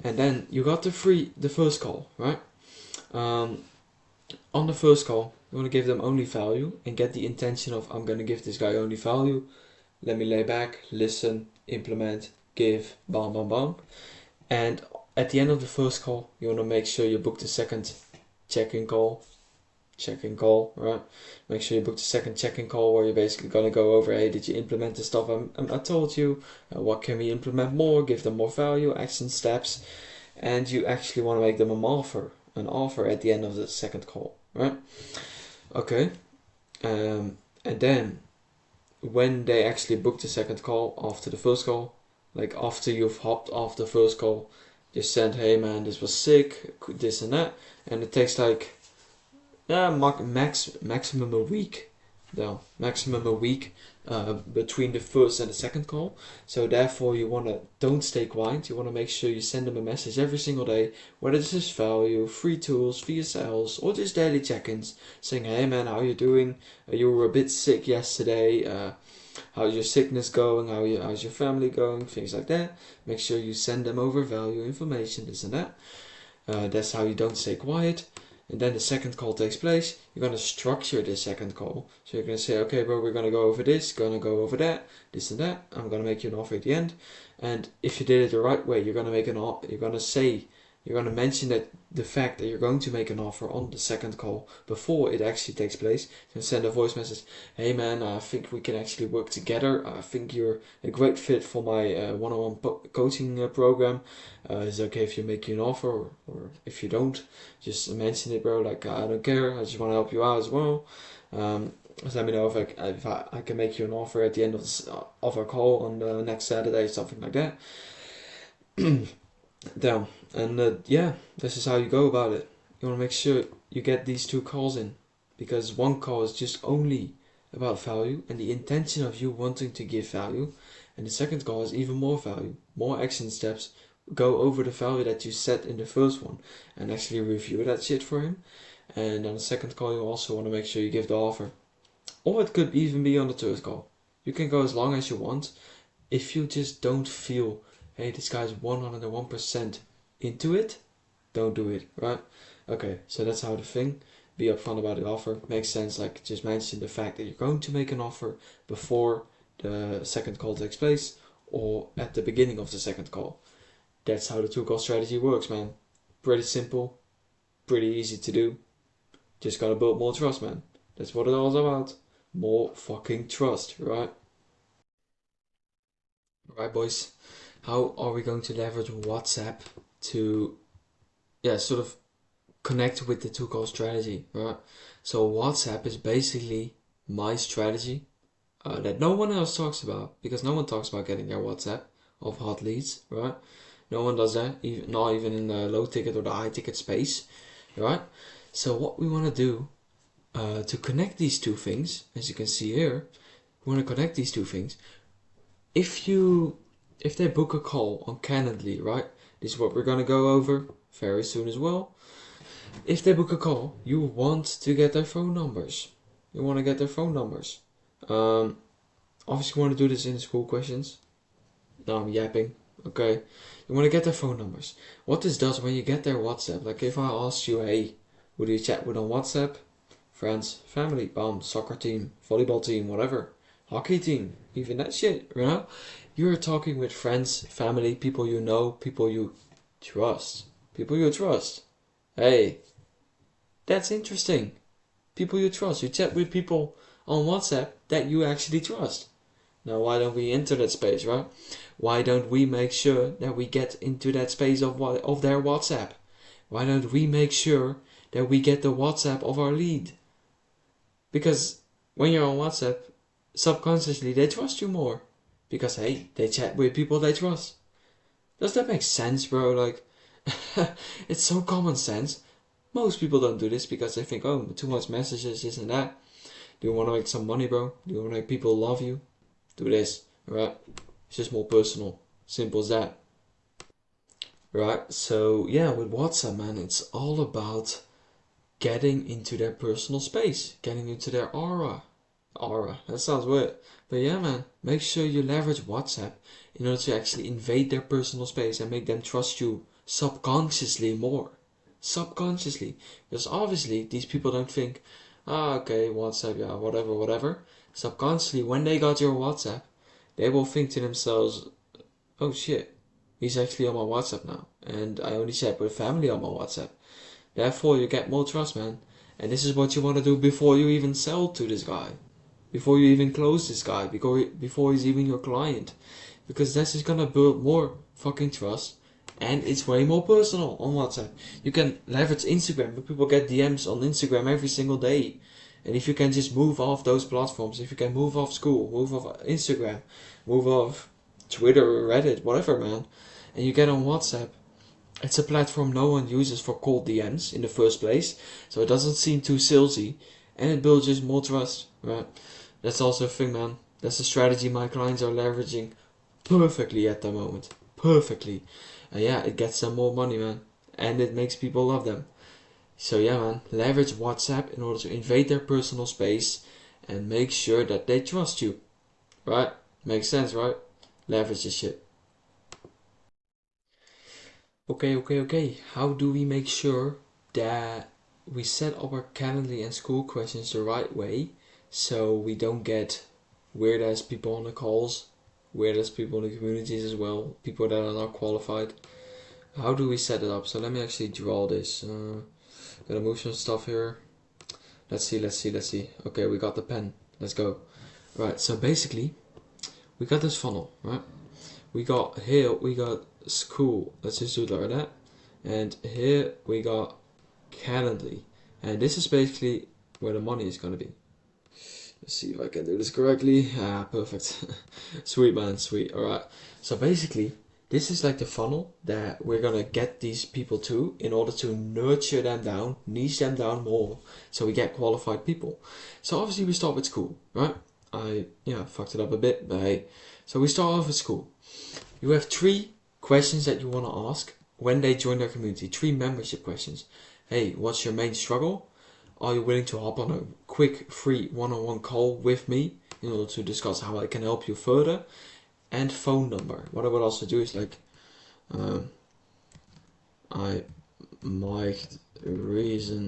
And then you got the first call, right? On the first call, you want to give them only value and get the intention of, I'm gonna give this guy only value. Let me lay back, listen, implement, give, bam, bam, bam. And at the end of the first call, you want to make sure you book the second check-in call, right? Make sure you book the second check-in call where you're basically going to go over, hey, did you implement the stuff I told you? What can we implement more? Give them more value, action steps. And you actually want to make them an offer at the end of the second call, right? Okay. And then when they actually book the second call after the first call, like after you've hopped off the first call, just send, hey man, this was sick, this and that, and it takes like maximum a week, between the first and the second call. So therefore you want to, don't stay quiet, you want to make sure you send them a message every single day, whether this is value, free tools, VSLs, or just daily check-ins, saying, hey man, how you doing? You were a bit sick yesterday, how's your sickness going, how's your family going, things like that. Make sure you send them over value, information, this and that. That's how you don't stay quiet. And then the second call takes place. You're going to structure the second call. So you're going to say, okay, bro, we're going to go over this, going to go over that, this and that. I'm going to make you an offer at the end. And if you did it the right way, you're going to make an offer. You're going to mention that the fact that you're going to make an offer on the second call before it actually takes place. You send a voice message. Hey man, I think we can actually work together. I think you're a great fit for my one-on-one coaching program. Is it okay if you make you an offer, or if you don't, just mention it, bro. Like, I don't care. I just want to help you out as well. Just let me know if I can make you an offer at the end of our call on the next Saturday, something like that. Down. And yeah, this is how you go about it. You want to make sure you get these two calls in, because one call is just only about value and the intention of you wanting to give value, and the second call is even more value, more action steps. Go over the value that you set in the first one and actually review that shit for him. And on the second call, you also want to make sure you give the offer, or it could even be on the third call. You can go as long as you want. If you just don't feel, hey, this guy's 101% into it, don't do it, right? Okay, so that's how the thing. Be upfront about the offer. Makes sense, like just mention the fact that you're going to make an offer before the second call takes place or at the beginning of the second call. That's how the two-call strategy works, man. Pretty simple, pretty easy to do. Just gotta build more trust, man. That's what it's all about. More fucking trust, right? Right, boys. How are we going to leverage WhatsApp to, sort of connect with the two-call strategy, right? So WhatsApp is basically my strategy that no one else talks about, because no one talks about getting their WhatsApp of hot leads, right? No one does that, not even in the low ticket or the high ticket space, right? So what we want to do to connect these two things, as you can see here, we want to connect these two things. If they book a call on Calendly, right? This is what we're gonna go over very soon as well. If they book a call, you want to get their phone numbers. Obviously, you want to do this in the school questions. Now I'm yapping. Okay, you want to get their phone numbers. What this does when you get their WhatsApp, like if I ask you, hey, who do you chat with on WhatsApp? Friends, family, soccer team, volleyball team, whatever, hockey team, even that shit, you know? You're talking with friends, family, people you know, people you trust. Hey, that's interesting. People you trust. You chat with people on WhatsApp that you actually trust. Now, why don't we enter that space, right? Why don't we make sure that we get into that space of their WhatsApp? Why don't we make sure that we get the WhatsApp of our lead? Because when you're on WhatsApp, subconsciously they trust you more. Because, hey, they chat with people they trust. Does that make sense, bro? Like, it's so common sense. Most people don't do this because they think, oh, too much messages, this and that. Do you want to make some money, bro? Do you want to make people love you? Do this, right? It's just more personal. Simple as that. Right? So yeah, with WhatsApp, man, it's all about getting into their personal space, getting into their aura. Aura, that sounds weird. But yeah, man, make sure you leverage WhatsApp in order to actually invade their personal space and make them trust you subconsciously more. Subconsciously. Because obviously, these people don't think, okay, WhatsApp, yeah, whatever. Subconsciously, when they got your WhatsApp, they will think to themselves, oh shit, he's actually on my WhatsApp now. And I only chat with family on my WhatsApp. Therefore, you get more trust, man. And this is what you want to do before you even sell to this guy. Before you even close this guy. Before he's even your client. Because this is going to build more fucking trust. And it's way more personal on WhatsApp. You can leverage Instagram, but people get DMs on Instagram every single day. And if you can just move off those platforms, if you can move off Skool, move off Instagram, move off Twitter or Reddit, whatever, man, and you get on WhatsApp, it's a platform no one uses for cold DMs in the first place, so it doesn't seem too salesy, and it builds just more trust, right? That's also a thing, man. That's a strategy my clients are leveraging perfectly at the moment. Perfectly. And yeah, it gets them more money, man. And it makes people love them. So yeah, man, leverage WhatsApp in order to invade their personal space and make sure that they trust you. Right? Makes sense, right? Leverage this shit. Okay. How do we make sure that we set up our Calendly and Skool questions the right way so we don't get weird ass people on the calls, weird ass people in the communities as well, people that are not qualified? How do we set it up? So let me actually draw this. Gotta move some stuff here. Let's see. Okay, we got the pen. Let's go. Right, so basically, we got this funnel, right? We got Skool. Let's just do it like that. And here we got Calendly. And this is basically where the money is gonna be. Let's see if I can do this correctly. Perfect. Sweet, man, sweet. Alright. So basically, this is like the funnel that we're gonna get these people to in order to nurture them down, niche them down more, so we get qualified people. So obviously we start with Skool, right? I fucked it up a bit, but hey. So we start off with Skool. You have 3 questions that you want to ask when they join their community. 3 membership questions. Hey, what's your main struggle? Are you willing to hop on a quick free one-on-one call with me in order to discuss how I can help you further? And phone number. What I would also do is like, I might reach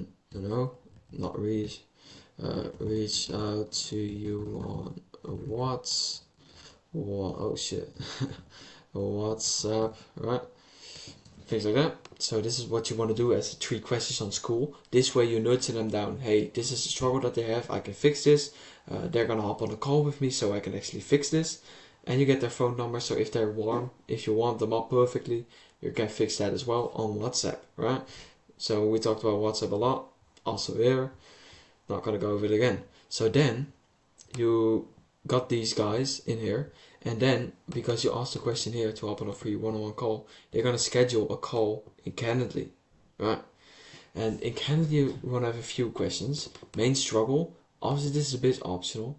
out to you on WhatsApp, right? Things like that. So this is what you want to do as 3 questions on Skool. This way you nurture them down. Hey, this is the struggle that they have. I can fix this. They're gonna hop on a call with me so I can actually fix this. And you get their phone number, so if they're warm, if you warm them up perfectly, you can fix that as well on WhatsApp, right? So we talked about WhatsApp a lot, also here. Not gonna go over it again. So then you got these guys in here, and then because you asked the question here to hop on a free one-on-one call, they're gonna schedule a call in Calendly, right? And in Calendly you wanna have a few questions. Main struggle, obviously this is a bit optional,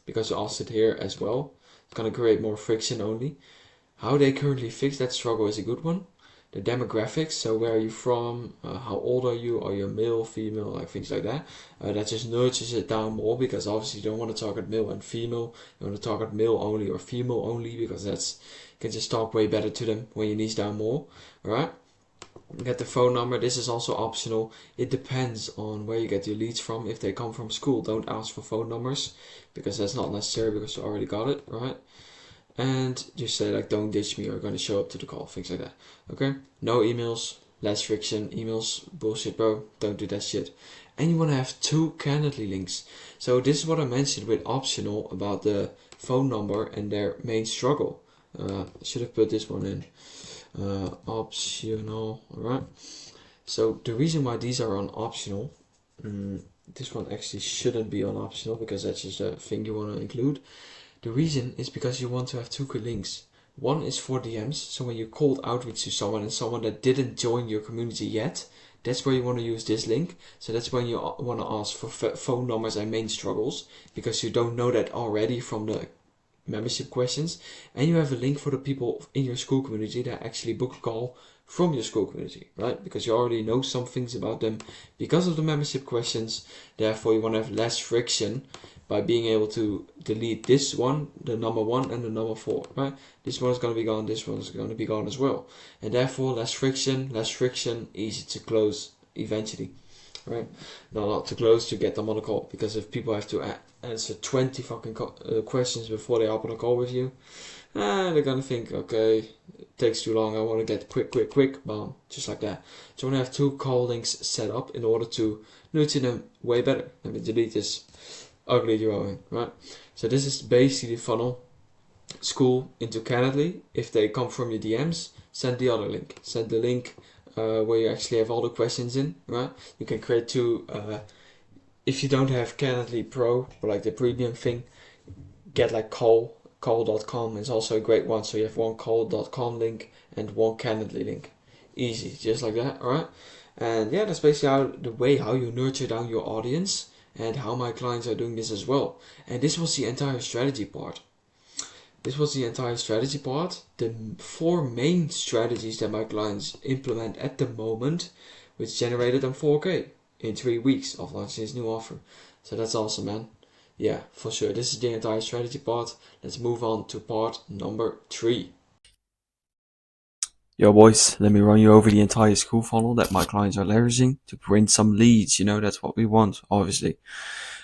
because you asked it here as well. It's gonna create more friction only. How they currently fix that struggle is a good one. The demographics, so where are you from, how old are you male, female, like things like that. That just nurtures it down more, because obviously you don't want to target male and female. You want to target male only or female only, because you can just talk way better to them when you niche down more. Alright? Get the phone number. This is also optional. It depends on where you get your leads from. If they come from Skool, don't ask for phone numbers, because that's not necessary, because you already got it, right? And just say like, don't ditch me, or gonna show up to the call, things like that. Okay? No emails, less friction. Emails, bullshit, bro. Don't do that shit. And you wanna have 2 Calendly links. So this is what I mentioned with optional about the phone number and their main struggle. Should have put this one in. Optional, alright? So the reason why these are on optional, this one actually shouldn't be on optional, because that's just a thing you want to include. The reason is because you want to have 2 good links. One is for DMs, so when you cold outreach to someone and someone that didn't join your community yet, that's where you want to use this link. So that's when you want to ask for phone numbers and main struggles, because you don't know that already from the membership questions. And you have a link for the people in your Skool community that actually book a call from your Skool community, right? Because you already know some things about them because of the membership questions. Therefore, you want to have less friction by being able to delete this one, the number 1 and the number 4, right? This one is going to be gone, this one is going to be gone as well. And therefore, less friction, easy to close eventually, right? No, not to close, to get them on a call. Because if people have to answer 20 fucking questions before they hop on a call with you, they're going to think, okay, it takes too long, I want to get quick, boom, just like that. So I want to have 2 call links set up in order to nurture them way better. Let me delete this ugly drawing, right? So this is basically the funnel. Skool into Calendly. If they come from your DMs, send the other link. Send the link where you actually have all the questions in, right? You can create 2. If you don't have Calendly Pro, or like the premium thing, get like call.com is also a great one. So you have one call.com link and one Calendly link. Easy, just like that, alright? And yeah, that's basically how you nurture down your audience, and how my clients are doing this as well. And this was the entire strategy part. The 4 main strategies that my clients implement at the moment, which generated them 4K in 3 weeks of launching this new offer. So that's awesome, man. Yeah, for sure. This is the entire strategy part. Let's move on to part number 3. Yo boys, let me run you over the entire Skool funnel that my clients are leveraging to bring some leads. That's what we want, obviously.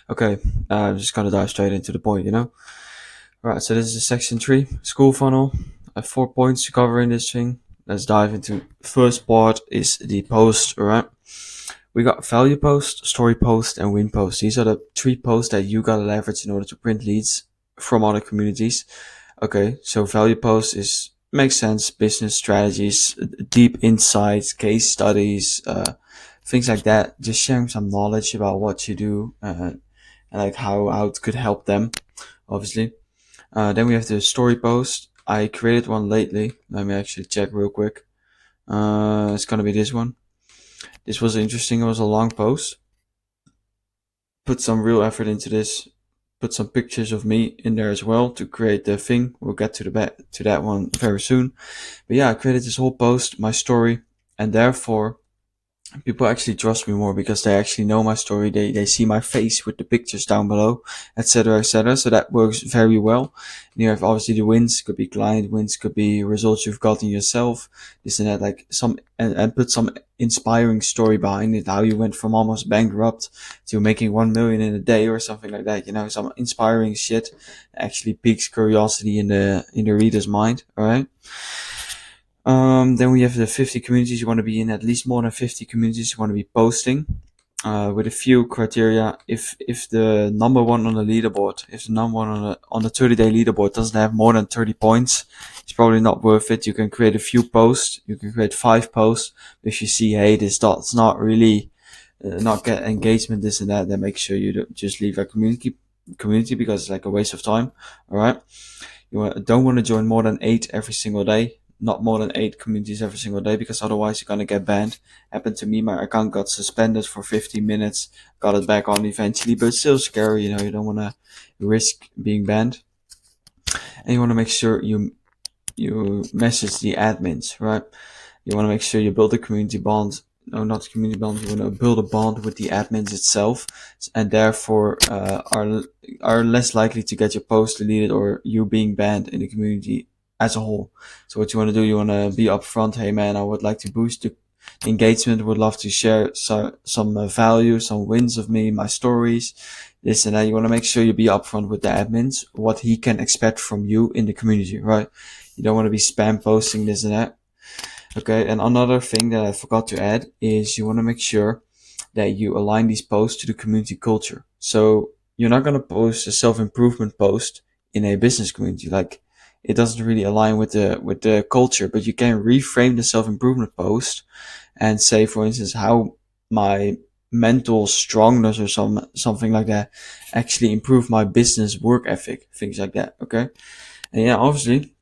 Okay, I'm just gonna dive straight into the point, Alright, so this is section 3, Skool funnel. I have 4 points to cover in this thing. Let's dive into first part is the post, alright? We got value post, story post, and win post. These are the 3 posts that you gotta leverage in order to print leads from other communities. Okay, so value post makes sense, business strategies, deep insights, case studies, things like that. Just sharing some knowledge about what you do, and like how it could help them, obviously. Then we have the story post. I created one lately. Let me actually check real quick. It's gonna be this one. This was interesting. It was a long post. Put some real effort into this. Put some pictures of me in there as well to create the thing. We'll get to that one very soon. But yeah, I created this whole post, my story, and therefore people actually trust me more because they actually know my story. They see my face with the pictures down below, etc., etc. So that works very well. And you have obviously the wins, could be client wins, could be results you've gotten yourself, this and that, like and put some inspiring story behind it, how you went from almost bankrupt to making 1 million in a day or something like that. Some inspiring shit actually piques curiosity in the reader's mind. All right. Then we have the 50 communities you want to be in, at least more than 50 communities you want to be posting, with a few criteria. If the number 1 on the leaderboard, if the number 1 on the 30-day leaderboard doesn't have more than 30 points, it's probably not worth it. You can create a few posts. You can create 5 posts. If you see, hey, this does not really, not get engagement, this and that, then make sure you don't just leave a community because it's like a waste of time. All right. You don't want to join more than 8 every single day. Not more than 8 communities every single day, because otherwise you're gonna get banned. Happened to me, my account got suspended for 15 minutes, got it back on eventually, but it's still scary, you don't wanna risk being banned. And you wanna make sure you message the admins, right? You wanna make sure you build a community bond. No, not community bond. You wanna build a bond with the admins itself, and therefore are less likely to get your post deleted or you being banned in the community as a whole. So what you want to do, you want to be upfront. Hey man, I would like to boost the engagement, would love to share some value, some wins of me, my stories, this and that. You want to make sure you be upfront with the admins, what he can expect from you in the community, right? You don't want to be spam posting this and that. Okay, and another thing that I forgot to add is you want to make sure that you align these posts to the community culture. So you're not going to post a self-improvement post in a business community. Like, it doesn't really align with the culture, but you can reframe the self-improvement post and say, for instance, how my mental strongness or something like that actually improve my business work ethic, things like that. Okay. And yeah, obviously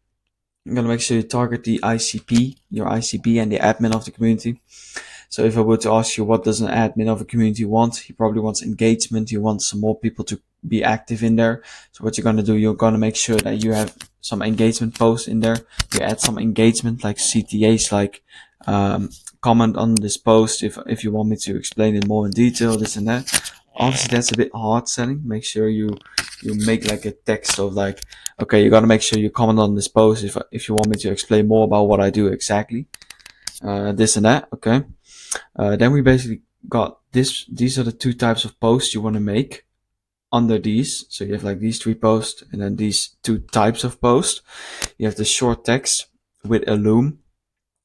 you're going to make sure you target the ICP, your ICP, and the admin of the community. So if I were to ask you, what does an admin of a community want? He probably wants engagement. He wants some more people to be active in there. So what you're going to do, you're going to make sure that you have some engagement posts in there. You add some engagement like CTAs, like, comment on this post if you want me to explain it more in detail, this and that. Obviously that's a bit hard selling. Make sure you make like a text of like, okay, you got to make sure you comment on this post if you want me to explain more about what I do exactly, this and that. Okay. Then we basically got this. These are the two types of posts you want to make under these. So you have like these 3 posts and then these 2 types of posts. You have the short text with a loom.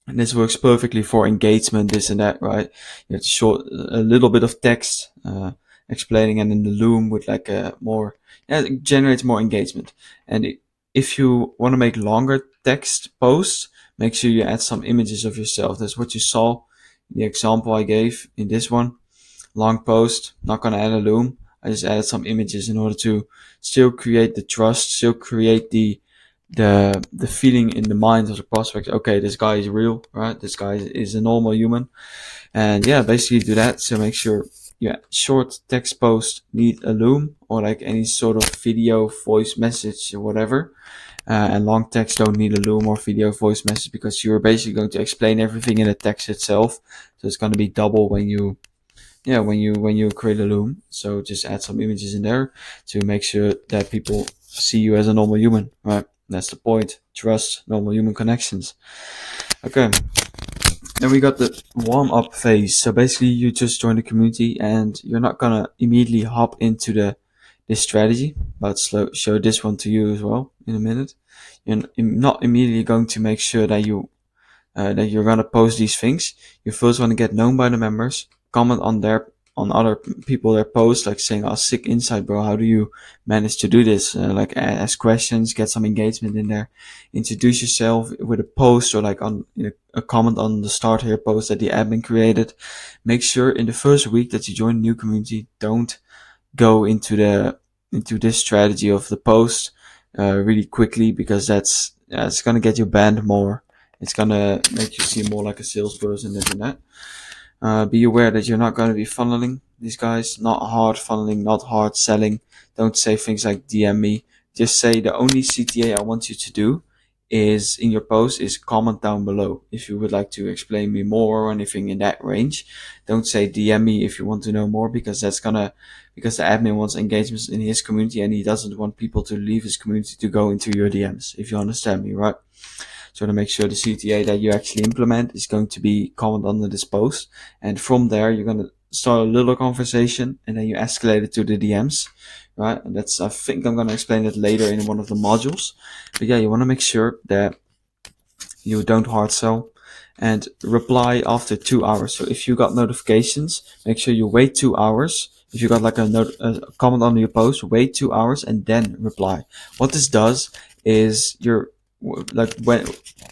And this works perfectly for engagement, this and that, right? You have a little bit of text, explaining, and then the loom with like a more, it generates more engagement. And if you want to make longer text posts, make sure you add some images of yourself. That's what you saw in the example I gave in this one. Long post, not going to add a loom. I just added some images in order to still create the trust, still create the feeling in the mind of the prospect. Okay, this guy is real, right? This guy is a normal human. And yeah, basically do that. So make sure, short text posts need a loom or like any sort of video, voice message or whatever. And long text don't need a loom or video, voice message, because you're basically going to explain everything in the text itself. So it's going to be double when you create a loom. So just add some images in there to make sure that people see you as a normal human, right? That's the point. Trust, normal human connections. Okay. Then we got the warm-up phase. So basically you just join the community and you're not gonna immediately hop into this strategy, but show this one to you as well in a minute. You're not immediately going to make sure that you're gonna post these things. You first want to get known by the members, comment on other people their posts, like saying, "Oh, sick insight, bro. How do you manage to do this?" Like ask questions, get some engagement in there. Introduce yourself with a post or like on a comment on the start here post that the admin created. Make sure in the first week that you join a new community, don't go into this strategy of the post really quickly, because it's gonna get you banned more. It's gonna make you seem more like a salesperson, this and that. Be aware that you're not going to be funneling these guys. Not hard funneling, not hard selling. Don't say things like DM me. Just say the only CTA I want you to do is in your post is comment down below if you would like to explain me more or anything in that range. Don't say DM me if you want to know more, because because the admin wants engagements in his community and he doesn't want people to leave his community to go into your DMs, if you understand me, right? So to make sure the CTA that you actually implement is going to be comment under this post. And from there, you're going to start a little conversation and then you escalate it to the DMs, right? And I think I'm going to explain that later in one of the modules. But yeah, you want to make sure that you don't hard sell and reply after 2 hours. So if you got notifications, make sure you wait 2 hours. If you got like a comment on your post, wait 2 hours and then reply. What this does is when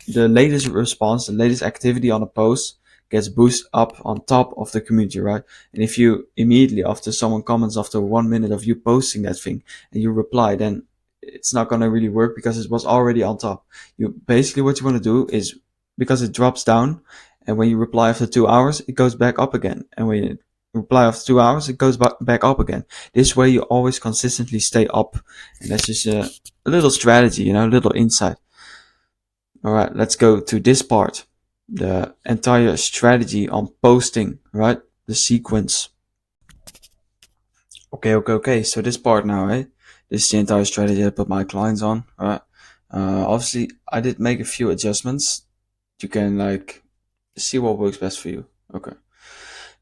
the latest response, the latest activity on a post gets boosted up on top of the community, right? And if you immediately after someone comments after 1 minute of you posting that thing and you reply, then it's not going to really work because it was already on top. Basically what you want to do is, because it drops down, and when you reply after 2 hours, it goes back up again. And when you reply after 2 hours, it goes back up again. This way you always consistently stay up. And that's just a little strategy, a little insight. All right, let's go to this part. The entire strategy on posting, right? The sequence. Okay. So this part now, right? This is the entire strategy I put my clients on, right? Obviously, I did make a few adjustments. You can like see what works best for you. Okay,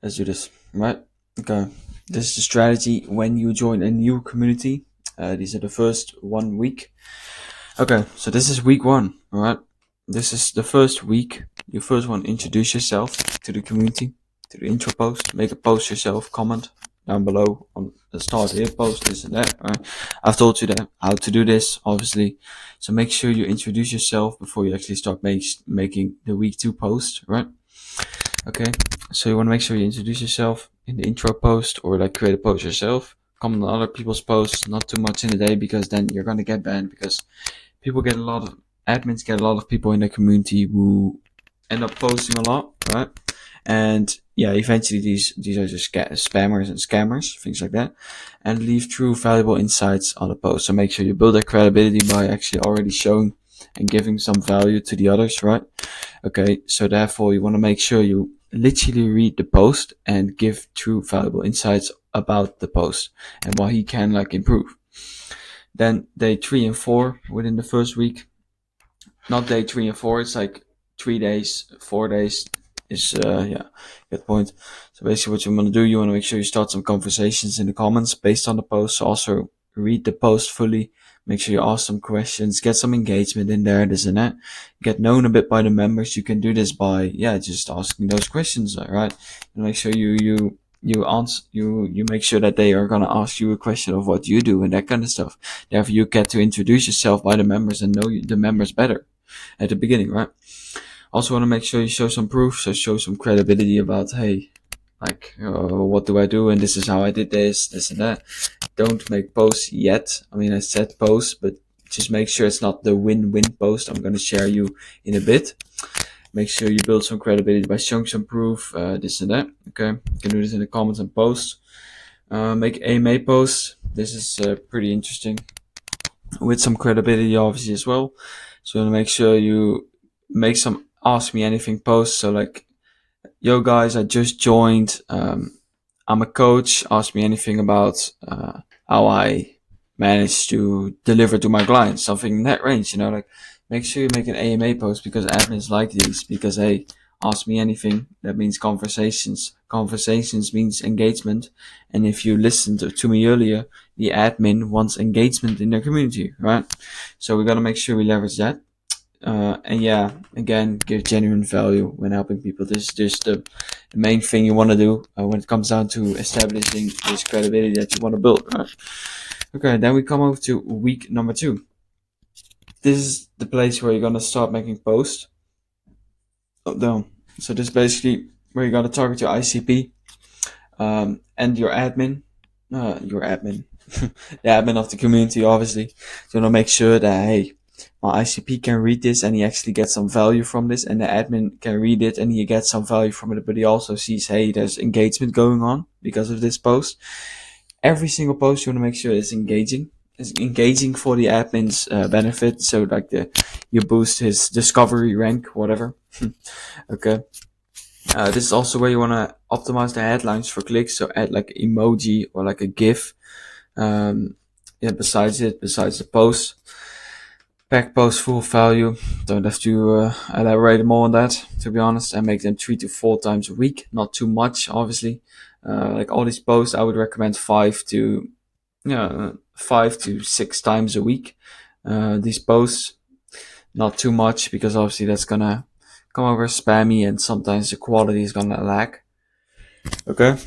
let's do this, right? Okay, this is the strategy when you join a new community. These are the first 1 week. Okay, so this is week 1, all right? This is the first week. You first want to introduce yourself to the community, to the intro post, make a post yourself, comment down below on the start here post, this and that, right? I've told you that how to do this, obviously. So make sure you introduce yourself before you actually start making the week 2 post, right? Okay, so you want to make sure you introduce yourself in the intro post or like create a post yourself. Comment on other people's posts, not too much in a day, because then you're going to get banned, because admins get a lot of people in the community who end up posting a lot, right? And yeah, eventually these are just spammers and scammers, things like that. And leave true valuable insights on the post. So make sure you build that credibility by actually already showing and giving some value to the others, right? Okay, so therefore you want to make sure you literally read the post and give true valuable insights about the post and what he can like improve. Then day 3 and 4 within the first week, not day 3 and 4, it's like 3 days, 4 days is, yeah, good point. So basically what you want to do, you want to make sure you start some conversations in the comments based on the post. So also read the post fully, make sure you ask some questions, get some engagement in there, this and that, get known a bit by the members. You can do this by, yeah, just asking those questions, right? And make sure you answer, you make sure that they are going to ask you a question of what you do and that kind of stuff. Therefore you get to introduce yourself by the members and know the members better at the beginning, right? Also want to make sure you show some proof, so show some credibility about, hey, like, what do I do, and this is how I did this and that. Don't make posts yet. I mean, I said posts, but just make sure it's not the win-win post I'm going to share you in a bit. Make sure you build some credibility by showing some proof, this and that. Okay, you can do this in the comments and posts. Make AMA posts. This is pretty interesting, with some credibility obviously as well. So you want to make sure you make some ask me anything posts. So like, yo guys, I just joined, I'm a coach, ask me anything about how I manage to deliver to my clients, something in that range, like, make sure you make an AMA post, because admins like these, because hey, ask me anything, that means conversations means engagement, and if you listened to me earlier, the admin wants engagement in their community, right? So we got to make sure we leverage that. And yeah, again, give genuine value when helping people. This is just the main thing you want to do when it comes down to establishing this credibility that you want to build, right? Okay, then we come over to week number 2. This is the place where you're going to start making posts. Oh, down. So this is basically where you're going to target your ICP and your admin. The admin of the community, obviously. So you want to make sure that, hey, my ICP can read this and he actually gets some value from this, and the admin can read it and he gets some value from it, but he also sees, hey, there's engagement going on because of this post. Every single post you want to make sure is engaging. It's engaging for the admin's benefit. So like you boost his discovery rank, whatever. Okay. This is also where you want to optimize the headlines for clicks. So add like emoji or like a GIF. Besides the post. Pack posts full value. Don't have to elaborate more on that, to be honest. And make them 3 to 4 times a week. Not too much, obviously. Like all these posts, I would recommend 5 to 6 times a week. These posts, not too much, because obviously that's gonna come over spammy and sometimes the quality is gonna lag. Okay.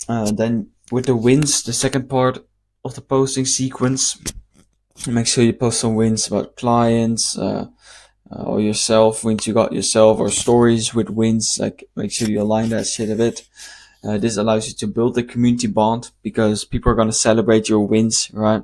Then with the wins, the second part of the posting sequence, make sure you post some wins about clients, or yourself, wins you got yourself, or stories with wins. Like, make sure you align that shit a bit. This allows you to build a community bond, because people are going to celebrate your wins, right?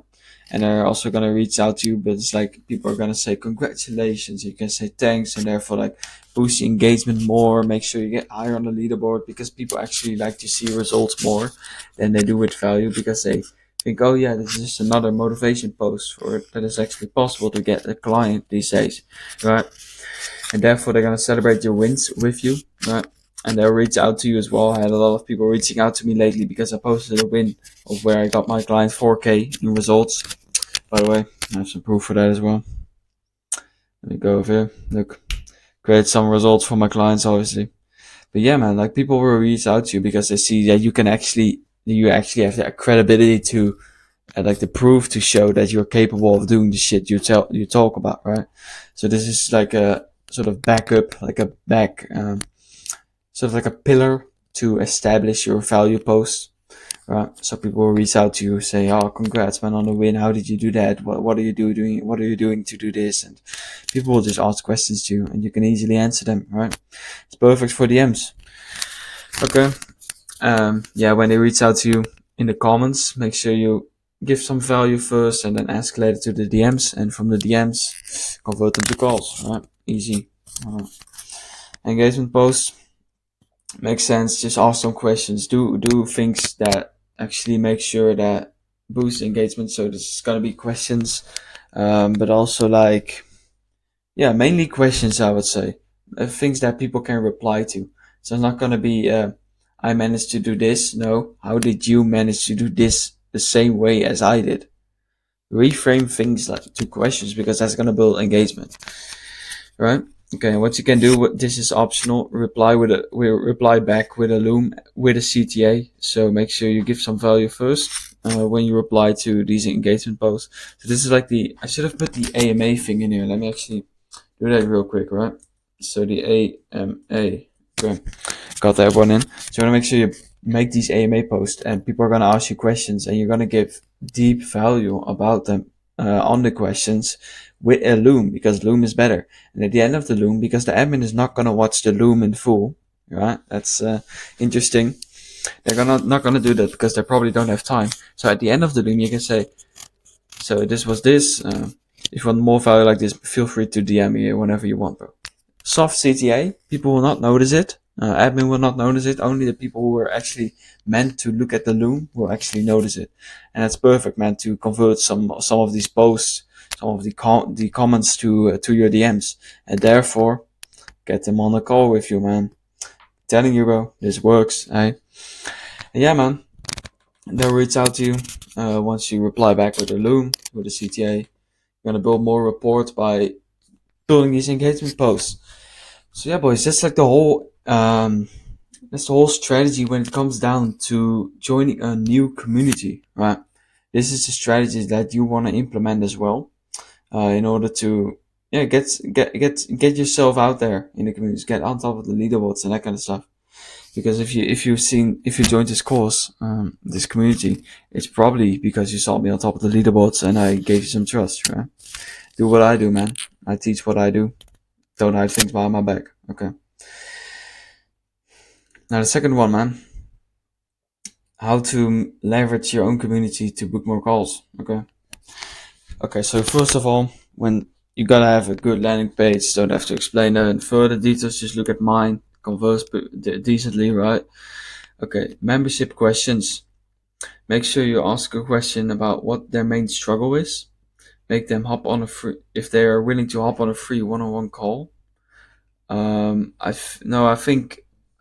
And they're also going to reach out to you, but it's like people are going to say congratulations. You can say thanks, and therefore like boost the engagement more. Make sure you get higher on the leaderboard, because people actually like to see results more than they do with value, because they think, oh yeah, this is just another motivation post for it, that it's actually possible to get a client these days, right? And therefore they're going to celebrate your wins with you, right? And they'll reach out to you as well. I had a lot of people reaching out to me lately because I posted a win of where I got my client 4K in results. By the way, I have some proof for that as well. Let me go over here. Look, create some results for my clients, obviously. But yeah, man, like, people will reach out to you because they see that you actually have that credibility to, like, the proof to show that you're capable of doing the shit you talk about, right? So this is like a sort of backup, like a sort of like a pillar to establish your value post, right? So people will reach out to you, say, oh, congrats, man, on the win. How did you do that? What are you doing? What are you doing to do this? And people will just ask questions to you, and you can easily answer them, right? It's perfect for DMs. Okay. When they reach out to you in the comments, make sure you give some value first and then escalate it to the DMs, and from the DMs, convert them to calls, right? Easy. Engagement posts. Makes sense. Just ask some questions. Do things that actually make sure that boost engagement. So this is gonna be questions, but also like, yeah, mainly questions. I would say things that people can reply to. So it's not gonna be I managed to do this. No, how did you manage to do this the same way as I did? Reframe things like to questions because that's gonna build engagement, right? Okay, what you can do, this is optional. Reply back with a loom with a CTA. So make sure you give some value first when you reply to these engagement posts. So this is like I should have put the AMA thing in here. Let me actually do that real quick, right? So the AMA, okay, got that one in. So you want to make sure you make these AMA posts, and people are going to ask you questions, and you're going to give deep value about them on the questions with a loom, because loom is better. And at the end of the loom, because the admin is not going to watch the loom in full, right? That's interesting. They're not gonna do that because they probably don't have time. So at the end of the loom, you can say, so this was this. If you want more value like this, feel free to DM me whenever you want, bro. Soft CTA, people will not notice it. Admin will not notice it. Only the people who are actually meant to look at the loom will actually notice it. And that's perfect, man, to convert some of these posts, some of the comments to your DMs, and therefore get them on a call with you, man. Telling you, bro, this works. Eh? And yeah, man. They'll reach out to you once you reply back with a loom, with a CTA. You're gonna build more reports by building these engagement posts. So yeah, boys, that's the whole strategy when it comes down to joining a new community, right? This is the strategy that you want to implement as well, in order to get yourself out there in the communities, get on top of the leaderboards and that kind of stuff. Because if you joined this course, this community, it's probably because you saw me on top of the leaderboards and I gave you some trust, right? Do what I do, man. I teach what I do. Don't hide things behind my back. Okay. Now the second one, man. How to leverage your own community to book more calls. Okay. Okay. So first of all, when you gotta have a good landing page, don't have to explain that in further details. Just look at mine. Converse decently, right? Okay. Membership questions. Make sure you ask a question about what their main struggle is. Make them hop on a free, if they are willing to hop on a free one-on-one call. I think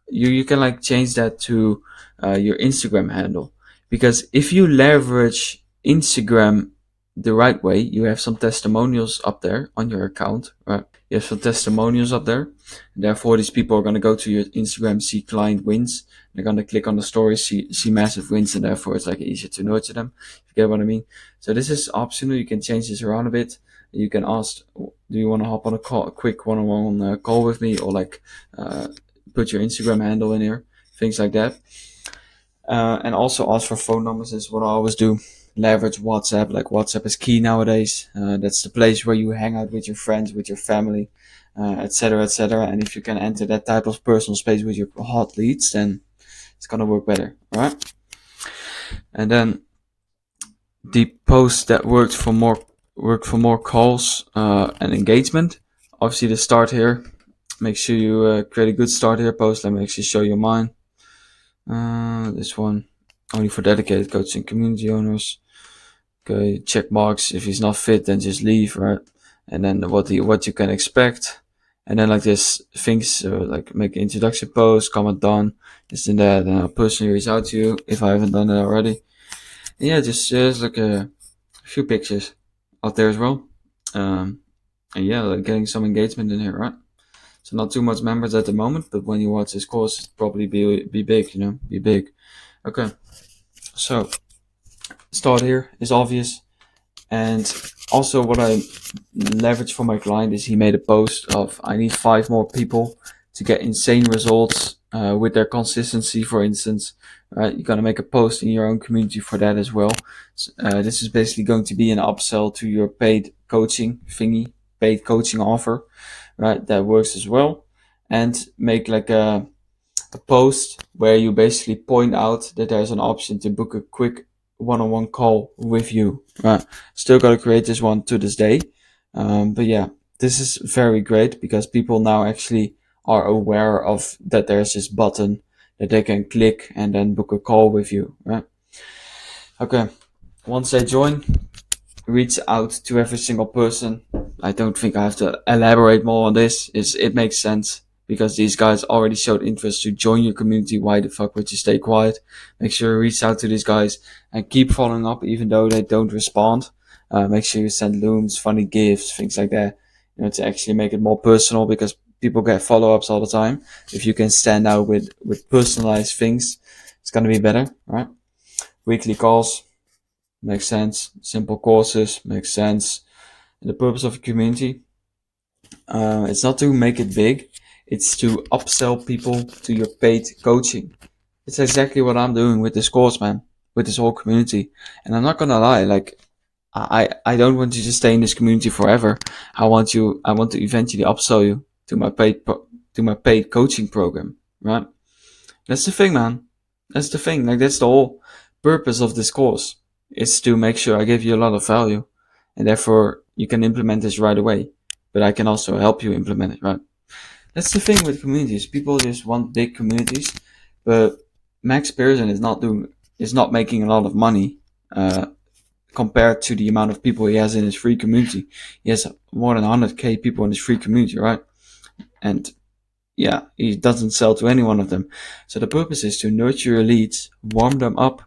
you can like change that to your Instagram handle, because if you leverage Instagram the right way, you have some testimonials up there on your account, right? You have some testimonials up there, and therefore these people are going to go to your Instagram, see client wins, they're going to click on the story, see massive wins, and therefore it's like easier to nurture them. You get what I mean? So this is optional. You can change this around a bit. You can ask, do you want to hop on a quick one-on-one call with me, or like put your Instagram handle in here, things like that. And also ask for phone numbers is what I always do. Leverage WhatsApp. Like WhatsApp is key nowadays. That's the place where you hang out with your friends, with your family, etc., etc. And if you can enter that type of personal space with your hot leads, then it's gonna work better, right? And then the post that worked for more calls and engagement. Obviously, the start here. Make sure you create a good start here post. Let me actually show you mine. This one only for dedicated coaches and community owners. Okay, checkbox. If he's not fit, then just leave, right? And then what you can expect. And then like this things like make an introduction post, comment done, this and that, and I'll personally reach out to you if I haven't done it already. And yeah, just like a few pictures out there as well. And yeah, like getting some engagement in here, right? So not too much members at the moment, but when you watch this course, it'll probably be big, be big. Okay, so start here is obvious. And also what I leverage for my client is he made a post of, I need 5 more people to get insane results with their consistency, for instance. Right, you're gonna make a post in your own community for that as well. So, this is basically going to be an upsell to your paid coaching thingy, paid coaching offer, right? That works as well. And make like a post where you basically point out that there's an option to book a quick one-on-one call with you, right? Still got to create this one to this day. But yeah, this is very great because people now actually are aware of that there's this button that they can click and then book a call with you, right? Okay. Once they join, reach out to every single person. I don't think I have to elaborate more on this. It makes sense because these guys already showed interest to join your community. Why the fuck would you stay quiet? Make sure you reach out to these guys and keep following up even though they don't respond. Make sure you send looms, funny gifts, things like that, to actually make it more personal because people get follow-ups all the time. If you can stand out with personalized things, it's gonna be better, right? Weekly calls, makes sense. Simple courses, makes sense. And the purpose of a community, it's not to make it big, it's to upsell people to your paid coaching. It's exactly what I'm doing with this course, man, with this whole community. And I'm not gonna lie, like, I don't want you to stay in this community forever. I want to eventually upsell you to my paid coaching program, right? That's the thing, man. That's the thing. Like, that's the whole purpose of this course. It's to make sure I give you a lot of value and therefore you can implement this right away. But I can also help you implement it, right? That's the thing with communities. People just want big communities, but Max Pearson is not making a lot of money, compared to the amount of people he has in his free community. He has more than 100k people in his free community, right? And yeah, he doesn't sell to any one of them. So the purpose is to nurture your leads, warm them up,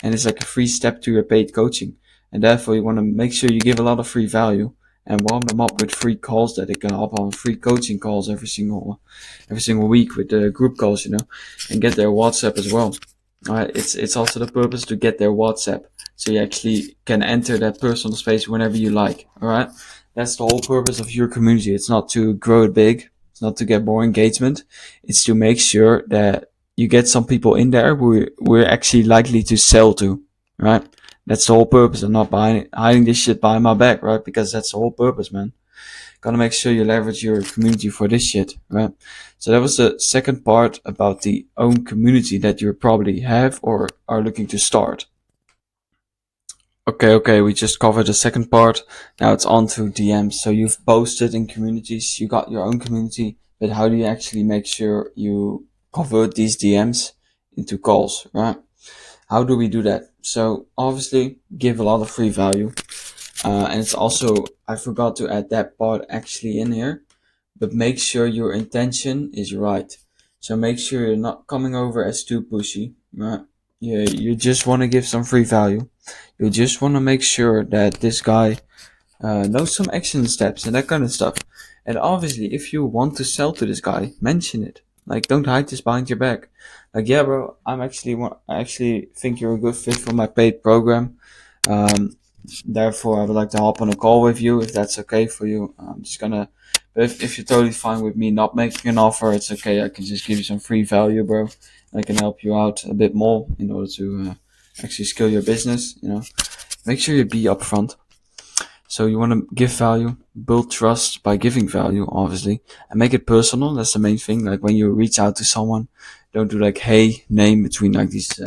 and it's like a free step to your paid coaching. And therefore you want to make sure you give a lot of free value and warm them up with free calls that they can hop on, free coaching calls every single week with the group calls, and get their WhatsApp as well. Alright, it's also the purpose to get their WhatsApp. So you actually can enter that personal space whenever you like. Alright? That's the whole purpose of your community. It's not to grow it big. It's not to get more engagement. It's to make sure that you get some people in there who we're actually likely to sell to, right? That's the whole purpose. I'm not hiding this shit behind my back, right? Because that's the whole purpose, man. Gotta make sure you leverage your community for this shit, right? So that was the second part about the own community that you probably have or are looking to start. Okay, we just covered the second part. Now it's on to DMs. So you've posted in communities, you got your own community, but how do you actually make sure you convert these DMs into calls, right? How do we do that? So obviously give a lot of free value. And it's also, I forgot to add that part actually in here, but make sure your intention is right. So make sure you're not coming over as too pushy, right? You just want to give some free value. You just want to make sure that this guy knows some action steps and that kind of stuff. And obviously, if you want to sell to this guy, mention it. Like, don't hide this behind your back. Like, yeah, bro, I actually think you're a good fit for my paid program. Therefore, I would like to hop on a call with you if that's okay for you. I'm just gonna, but if you're totally fine with me not making an offer, it's okay. I can just give you some free value, bro. I can help you out a bit more in order to actually scale your business. Make sure you be upfront. So you want to give value, build trust by giving value, obviously, and make it personal. That's the main thing. Like when you reach out to someone, don't do like hey name between like these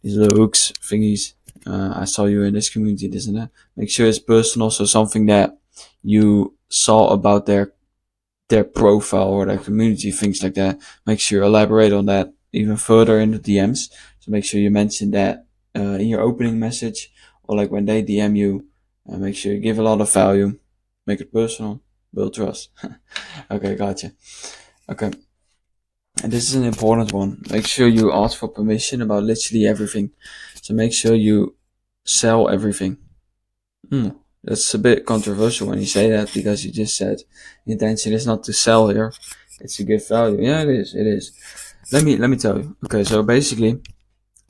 little hooks thingies. I saw you in this community, this and that. Make sure it's personal. So something that you saw about their profile or their community, things like that. Make sure you elaborate on that even further in the DMs. So make sure you mention that in your opening message or like when they DM you. Make sure you give a lot of value. Make it personal. Build trust. Okay, gotcha. Okay. And this is an important one. Make sure you ask for permission about literally everything. So make sure you sell everything. That's a bit controversial when you say that because you just said the intention is not to sell here. It's to give value. Yeah, it is. It is. Let me tell you. Okay, so basically,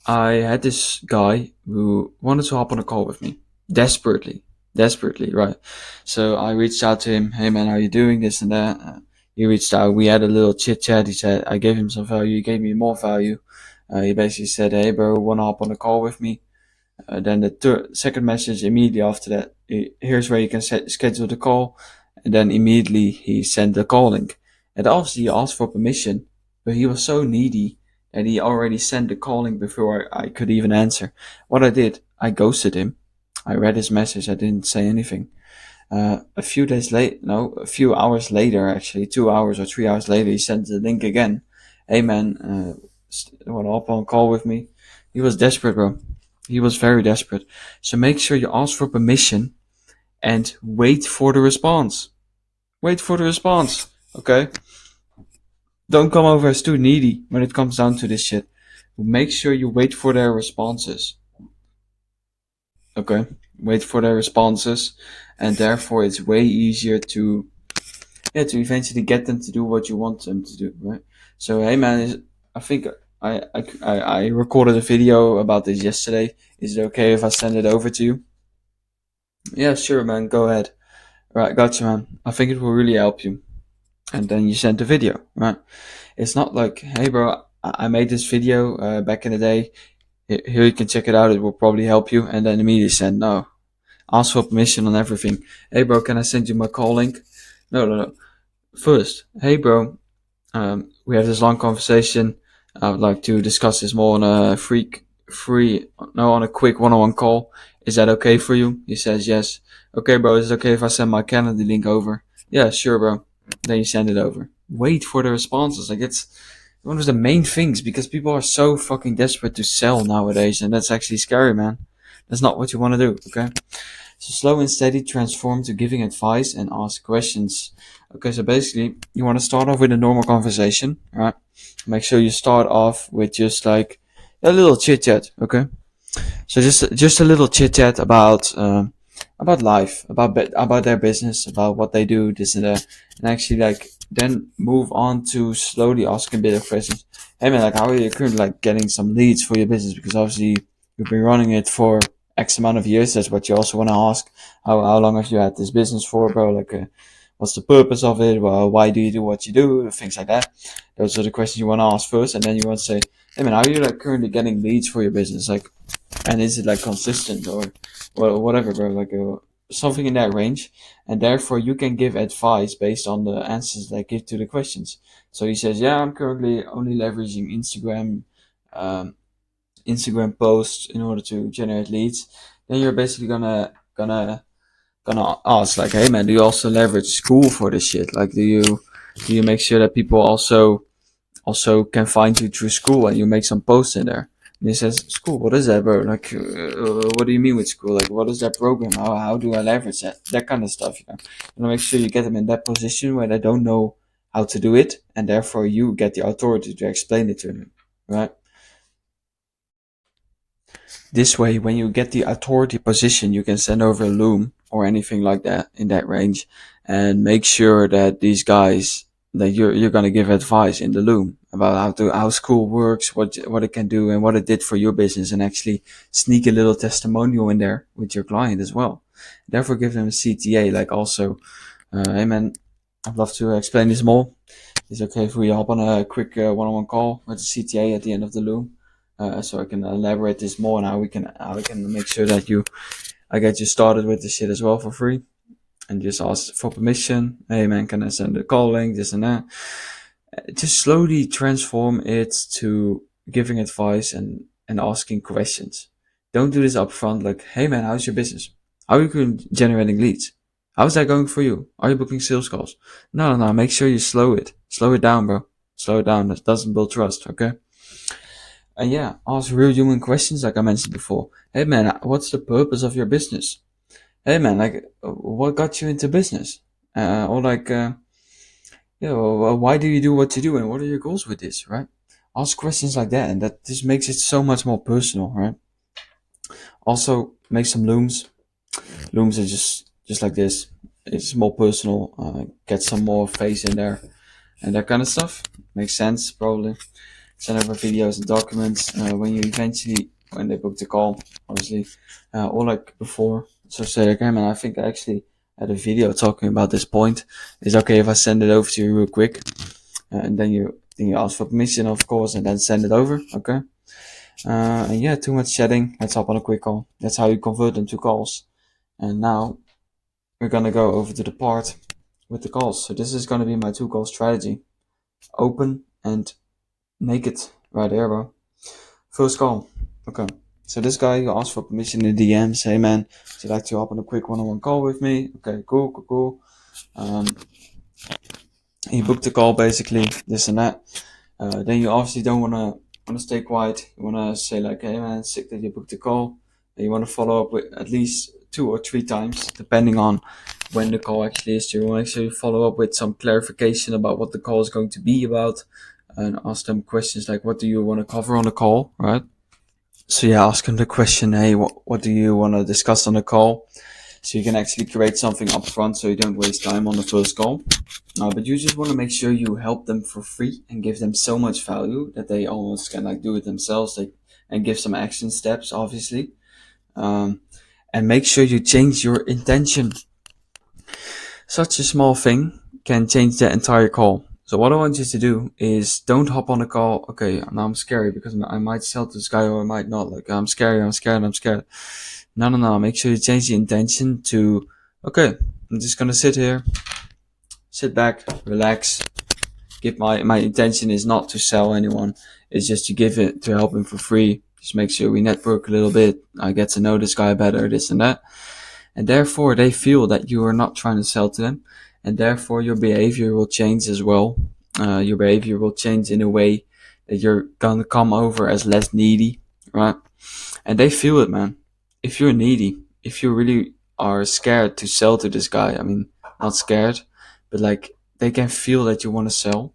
I had this guy who wanted to hop on a call with me. Desperately, right? So I reached out to him. Hey man, how you doing? This and that. He reached out. We had a little chit chat. He said, I gave him some value. He gave me more value. He basically said, hey bro, wanna hop on a call with me? Then the second message immediately after that, here's where you can schedule the call. And then immediately he sent the call link. And obviously he asked for permission, but he was so needy that he already sent the call link before I could even answer. What I did, I ghosted him. I read his message. I didn't say anything. A few hours later, actually 2 hours or 3 hours later, he sent the link again. Hey man, want to hop on a call with me? He was desperate, bro. He was very desperate. So make sure you ask for permission and wait for the response. Wait for the response, okay? Don't come over as too needy when it comes down to this shit. Make sure you wait for their responses. Okay? Wait for their responses, and therefore it's way easier to eventually get them to do what you want them to do, right? So hey man, I think I recorded a video about this yesterday. Is it okay if I send it over to you? Yeah, sure, man. Go ahead. Right, gotcha, man. I think it will really help you. And then you send the video, right? It's not like, hey, bro, I made this video back in the day. Here you can check it out. It will probably help you. And then immediately send no. Ask for permission on everything. Hey, bro, can I send you my call link? No. First, hey, bro, we have this long conversation. I would like to discuss this more on a on a quick one-on-one call. Is that okay for you? He says yes. Okay, bro, is it okay if I send my calendar link over? Yeah, sure, bro. Then you send it over. Wait for the responses. Like, it's one of the main things because people are so fucking desperate to sell nowadays, and that's actually scary, man. That's not what you want to do, okay? So slow and steady transform to giving advice and ask questions. Okay, so basically you want to start off with a normal conversation, right? Make sure you start off with just like a little chit chat, okay? So just a little chit chat about life, about their business, about what they do, this and that, and actually like then move on to slowly asking a bit of questions. Hey man, like how are you currently like getting some leads for your business? Because obviously you've been running it for X amount of years. That's what you also want to ask. How long have you had this business for, bro? Like, what's the purpose of it? Well, why do you do what you do? Things like that. Those are the questions you want to ask first, and then you want to say, hey man, how are you like currently getting leads for your business? Like, and is it like consistent or whatever, bro? Like something in that range, and therefore you can give advice based on the answers they give to the questions. So he says, yeah, I'm currently only leveraging um, Instagram posts in order to generate leads. Then you're basically gonna ask like, hey man, do you also leverage Skool for this shit? Like, do you make sure that people also can find you through Skool and you make some posts in there? And he says, Skool, what is that, bro? Like, what do you mean with Skool? Like, what is that program? How do I leverage that? That kind of stuff, you know. You want to make sure you get them in that position where they don't know how to do it, and therefore you get the authority to explain it to them, right? This way, when you get the authority position, you can send over a Loom or anything like that in that range, and make sure that these guys that you're gonna give advice in the Loom about how Skool works, what it can do, and what it did for your business, and actually sneak a little testimonial in there with your client as well. Therefore, give them a CTA. Like also, hey man, I'd love to explain this more. Is it okay if we hop on a quick one-on-one call with the CTA at the end of the Loom? So I can elaborate this more and how we can make sure that I get you started with this shit as well for free, and just ask for permission. Hey man, can I send a call link, this and that? Just slowly transform it to giving advice and asking questions. Don't do this up front like, hey man, how's your business? How are you generating leads? How's that going for you? Are you booking sales calls? No. Make sure you slow it down, bro. Slow it down. That doesn't build trust, okay? And yeah, ask real human questions like I mentioned before. Hey man, what's the purpose of your business? Hey man, like what got you into business? Or like, why do you do what you do and what are your goals with this, right? Ask questions like that, and that just makes it so much more personal, right? Also, make some looms. Looms are just like this. It's more personal. Get some more face in there and that kind of stuff. Makes sense, probably. Send over videos and documents when they book the call, obviously, or like before. So say, okay, man, I think I actually had a video talking about this point. It's okay if I send it over to you real quick, and then you ask for permission, of course, and then send it over. Okay. And yeah, too much chatting. Let's hop on a quick call. That's how you convert them to calls. And now we're gonna go over to the part with the calls. So this is gonna be my 2 call strategy. Open and make it right there, bro. First call. Okay. So this guy, you asked for permission in the DMs. Hey man, would you like to hop on a quick one-on-one call with me? Okay, cool. You booked the call basically, this and that. Then you obviously don't wanna stay quiet. You wanna say like, hey man, sick that you booked the call. And you wanna follow up with at least 2 or 3 times, depending on when the call actually is. You wanna make sure you follow up with some clarification about what the call is going to be about, and ask them questions like, what do you want to cover on the call, right? So yeah, ask them the question, hey, what do you want to discuss on the call? So you can actually create something up front so you don't waste time on the first call. But you just want to make sure you help them for free and give them so much value that they almost can like do it themselves, and give some action steps, obviously. And make sure you change your intention. Such a small thing can change the entire call. So what I want you to do is don't hop on a call. Okay, now I'm scary because I might sell to this guy or I might not. Like, I'm scared. No. Make sure you change the intention to, okay, I'm just gonna sit here, sit back, relax. My intention is not to sell anyone. It's just to give it, to help him for free. Just make sure we network a little bit. I get to know this guy better, this and that. And therefore they feel that you are not trying to sell to them. And therefore your behavior will change as well. Your behavior will change in a way that you're gonna come over as less needy, right? And they feel it, man. If you're needy, if you really are scared to sell to this guy, I mean, not scared, but like they can feel that you want to sell.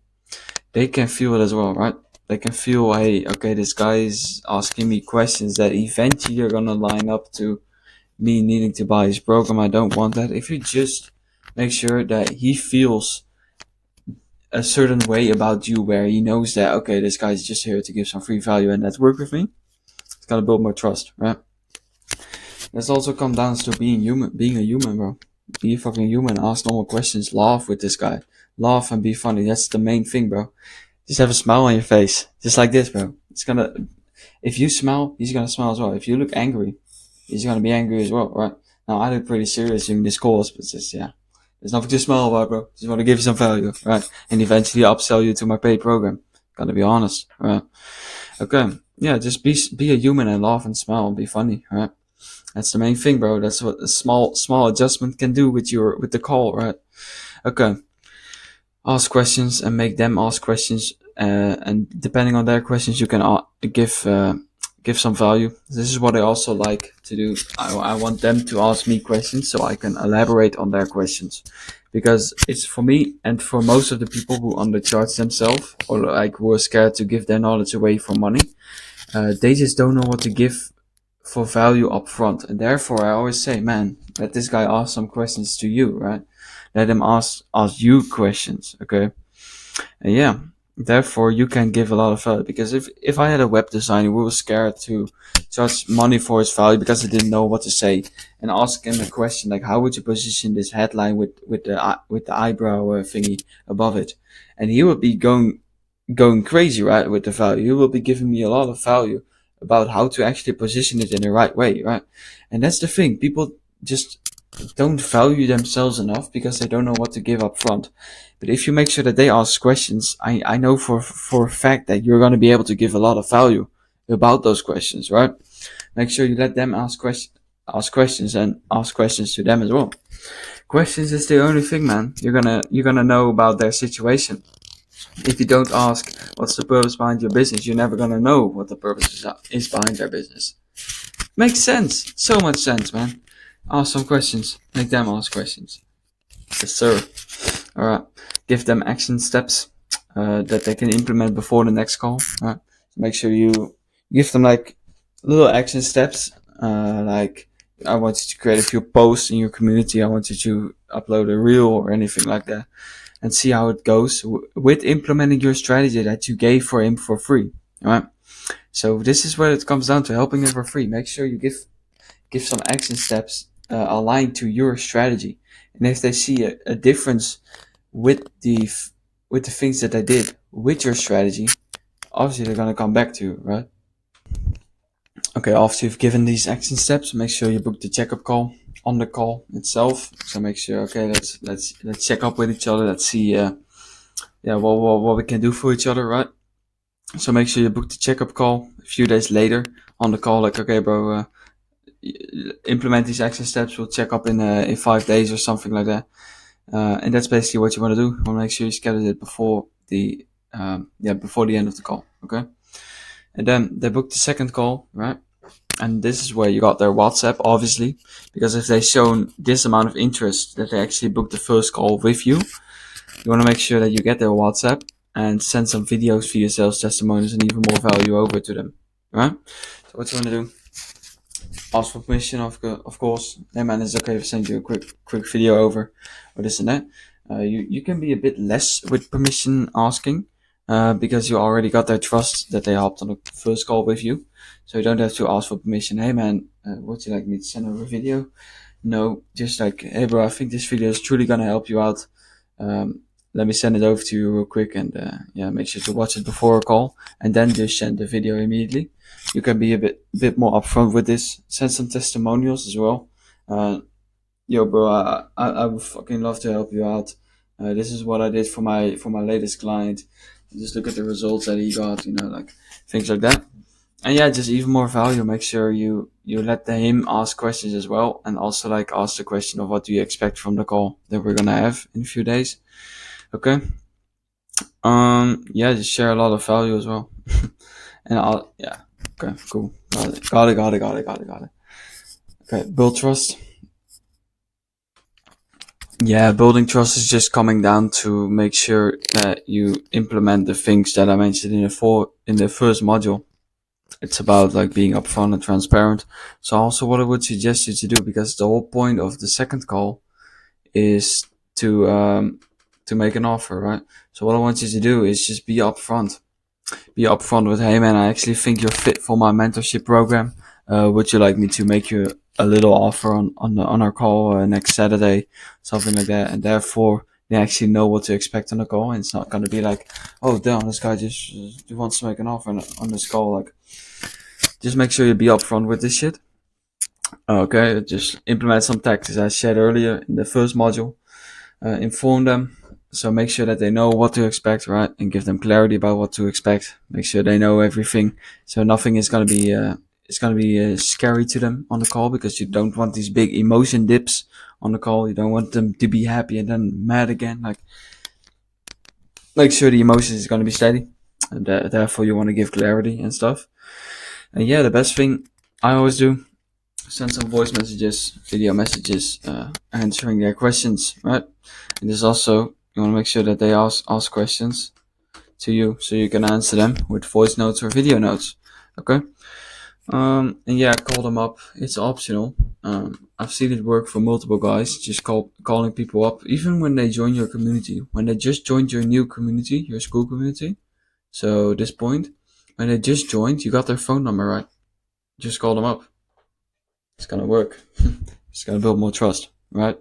They can feel it as well, right? They can feel, hey, okay, this guy is asking me questions that eventually are gonna line up to me needing to buy his program. I don't want that. If you just make sure that he feels a certain way about you where he knows that, okay, this guy's just here to give some free value and let's work with me, it's gonna build more trust, right? Let's also come down to being a human, bro. Be a fucking human. Ask normal questions. Laugh with this guy. Laugh and be funny. That's the main thing, bro. Just have a smile on your face. Just like this, bro. If you smile, he's gonna smile as well. If you look angry, he's gonna be angry as well, right? Now, I look pretty serious during this course, but just, yeah. There's nothing to smile about, bro. Just want to give you some value, right? And eventually upsell you to my paid program. Gotta be honest, right? Okay. Yeah, just be a human and laugh and smile and be funny, right? That's the main thing, bro. That's what a small adjustment can do with the call, right? Okay. Ask questions and make them ask questions, and depending on their questions, you can give some value. This is what I also like to do. I want them to ask me questions so I can elaborate on their questions, because it's for me and for most of the people who undercharge themselves or like who are scared to give their knowledge away for money. They just don't know what to give for value up front. And therefore I always say, man, let this guy ask some questions to you, right? Let him ask you questions, okay? And yeah, therefore you can give a lot of value. Because if I had a web designer who was scared to charge money for his value because he didn't know what to say, and ask him a question like, how would you position this headline with the eyebrow thingy above it? And he would be going crazy, right, with the value. He will be giving me a lot of value about how to actually position it in the right way, right? And that's the thing. People just don't value themselves enough because they don't know what to give up front. But if you make sure that they ask questions, I know for a fact that you're going to be able to give a lot of value about those questions, right? Make sure you let them ask questions and ask questions to them as well. Questions is the only thing, man. You're gonna know about their situation. If you don't ask what's the purpose behind your business, you're never gonna know what the purpose is behind their business. Makes sense. So much sense, man. Ask some questions. Make them ask questions. Yes, sir. Alright. Give them action steps that they can implement before the next call. Right. Make sure you give them like little action steps. Like, I want you to create a few posts in your community. I want you to upload a reel or anything like that, and see how it goes with implementing your strategy that you gave for him for free. Alright. So this is where it comes down to helping him for free. Make sure you give some action steps aligned to your strategy. And if they see a difference with the things that I did with your strategy, obviously they're gonna come back to you, right? Okay, after you've given these action steps, make sure you book the checkup call on the call itself. So make sure, okay, let's check up with each other. Let's see, what we can do for each other, right? So make sure you book the checkup call a few days later on the call, like, okay, bro, implement these action steps. We'll check up in 5 days or something like that. And that's basically what you want to do. You want to make sure you schedule it before the before the end of the call. Okay. And then they book the second call, right? And this is where you got their WhatsApp, obviously, because if they've shown this amount of interest that they actually booked the first call with you, you want to make sure that you get their WhatsApp and send some videos for your sales testimonials and even more value over to them, right? So what you want to do, ask for permission, of course. Hey man, it's okay if I send you a quick video over, or this and that. You can be a bit less with permission asking, because you already got their trust that they hopped on the first call with you. So you don't have to ask for permission. Hey man, would you like me to send over a video? No, just like, hey bro, I think this video is truly gonna help you out. Let me send it over to you real quick, and make sure to watch it before a call, and then just send the video immediately. You can be a bit more upfront with this. Send some testimonials as well. Yo, bro, I would fucking love to help you out. This is what I did for my latest client. Just look at the results that he got, like things like that. And yeah, just even more value. Make sure you let him ask questions as well, and also like ask the question of what do you expect from the call that we're gonna have in a few days. Okay. Just share a lot of value as well. And okay, cool. Got it. Okay, build trust. Yeah, building trust is just coming down to make sure that you implement the things that I mentioned in the first module. It's about like being upfront and transparent. So also what I would suggest you to do, because the whole point of the second call is to make an offer, right? So what I want you to do is just be upfront. Be upfront with, hey man, I actually think you're fit for my mentorship program. Would you like me to make you a little offer on our call next Saturday, something like that? And therefore, they actually know what to expect on the call. And it's not going to be like, oh damn, this guy just wants to make an offer on this call. Like, just make sure you be upfront with this shit. Okay, just implement some tactics I shared earlier in the first module. Inform them. So make sure that they know what to expect, right? And give them clarity about what to expect. Make sure they know everything. So nothing is going to be scary to them on the call, because you don't want these big emotion dips on the call. You don't want them to be happy and then mad again. Like, make sure the emotions is going to be steady. And therefore you want to give clarity and stuff. And yeah, the best thing I always do, send some voice messages, video messages, answering their questions, right? And this also, you want to make sure that they ask questions to you, so you can answer them with voice notes or video notes. Okay. And yeah, call them up. It's optional. I've seen it work for multiple guys. Just calling people up, even when they join your community. When they just joined your new community, your Skool community. So this point, when they just joined, you got their phone number, right? Just call them up. It's gonna work. It's gonna build more trust, right?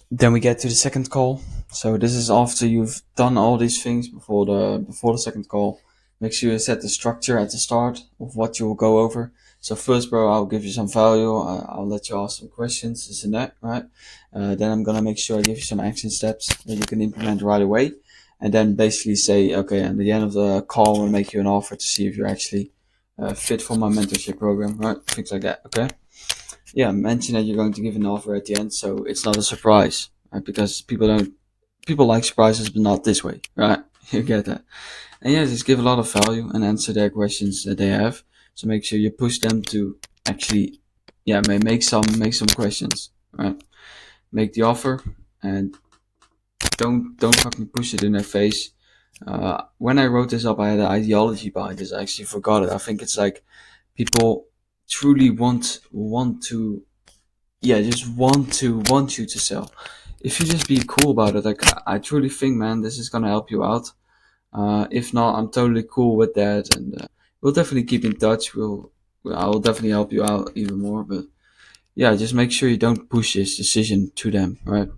Then we get to the second call. So this is after you've done all these things before the second call. Make sure you set the structure at the start of what you will go over. So first, bro, I'll give you some value. I'll let you ask some questions, this and that, right? Then I'm gonna make sure I give you some action steps that you can implement right away. And then basically say, okay, at the end of the call, I'll make you an offer to see if you're actually fit for my mentorship program, right? Things like that, okay? Yeah, mention that you're going to give an offer at the end, so it's not a surprise, right? Because people like surprises, but not this way, right? You get that. And yeah, just give a lot of value and answer their questions that they have. So make sure you push them to actually, make some questions, right? Make the offer, and don't fucking push it in their face. When I wrote this up, I had an ideology behind this. I actually forgot it. I think it's like people truly want to, just want you to sell. If you just be cool about it, like, I truly think, man, this is gonna help you out. If not, I'm totally cool with that, and we'll definitely keep in touch. I will definitely help you out even more. But yeah, just make sure you don't push this decision to them, right?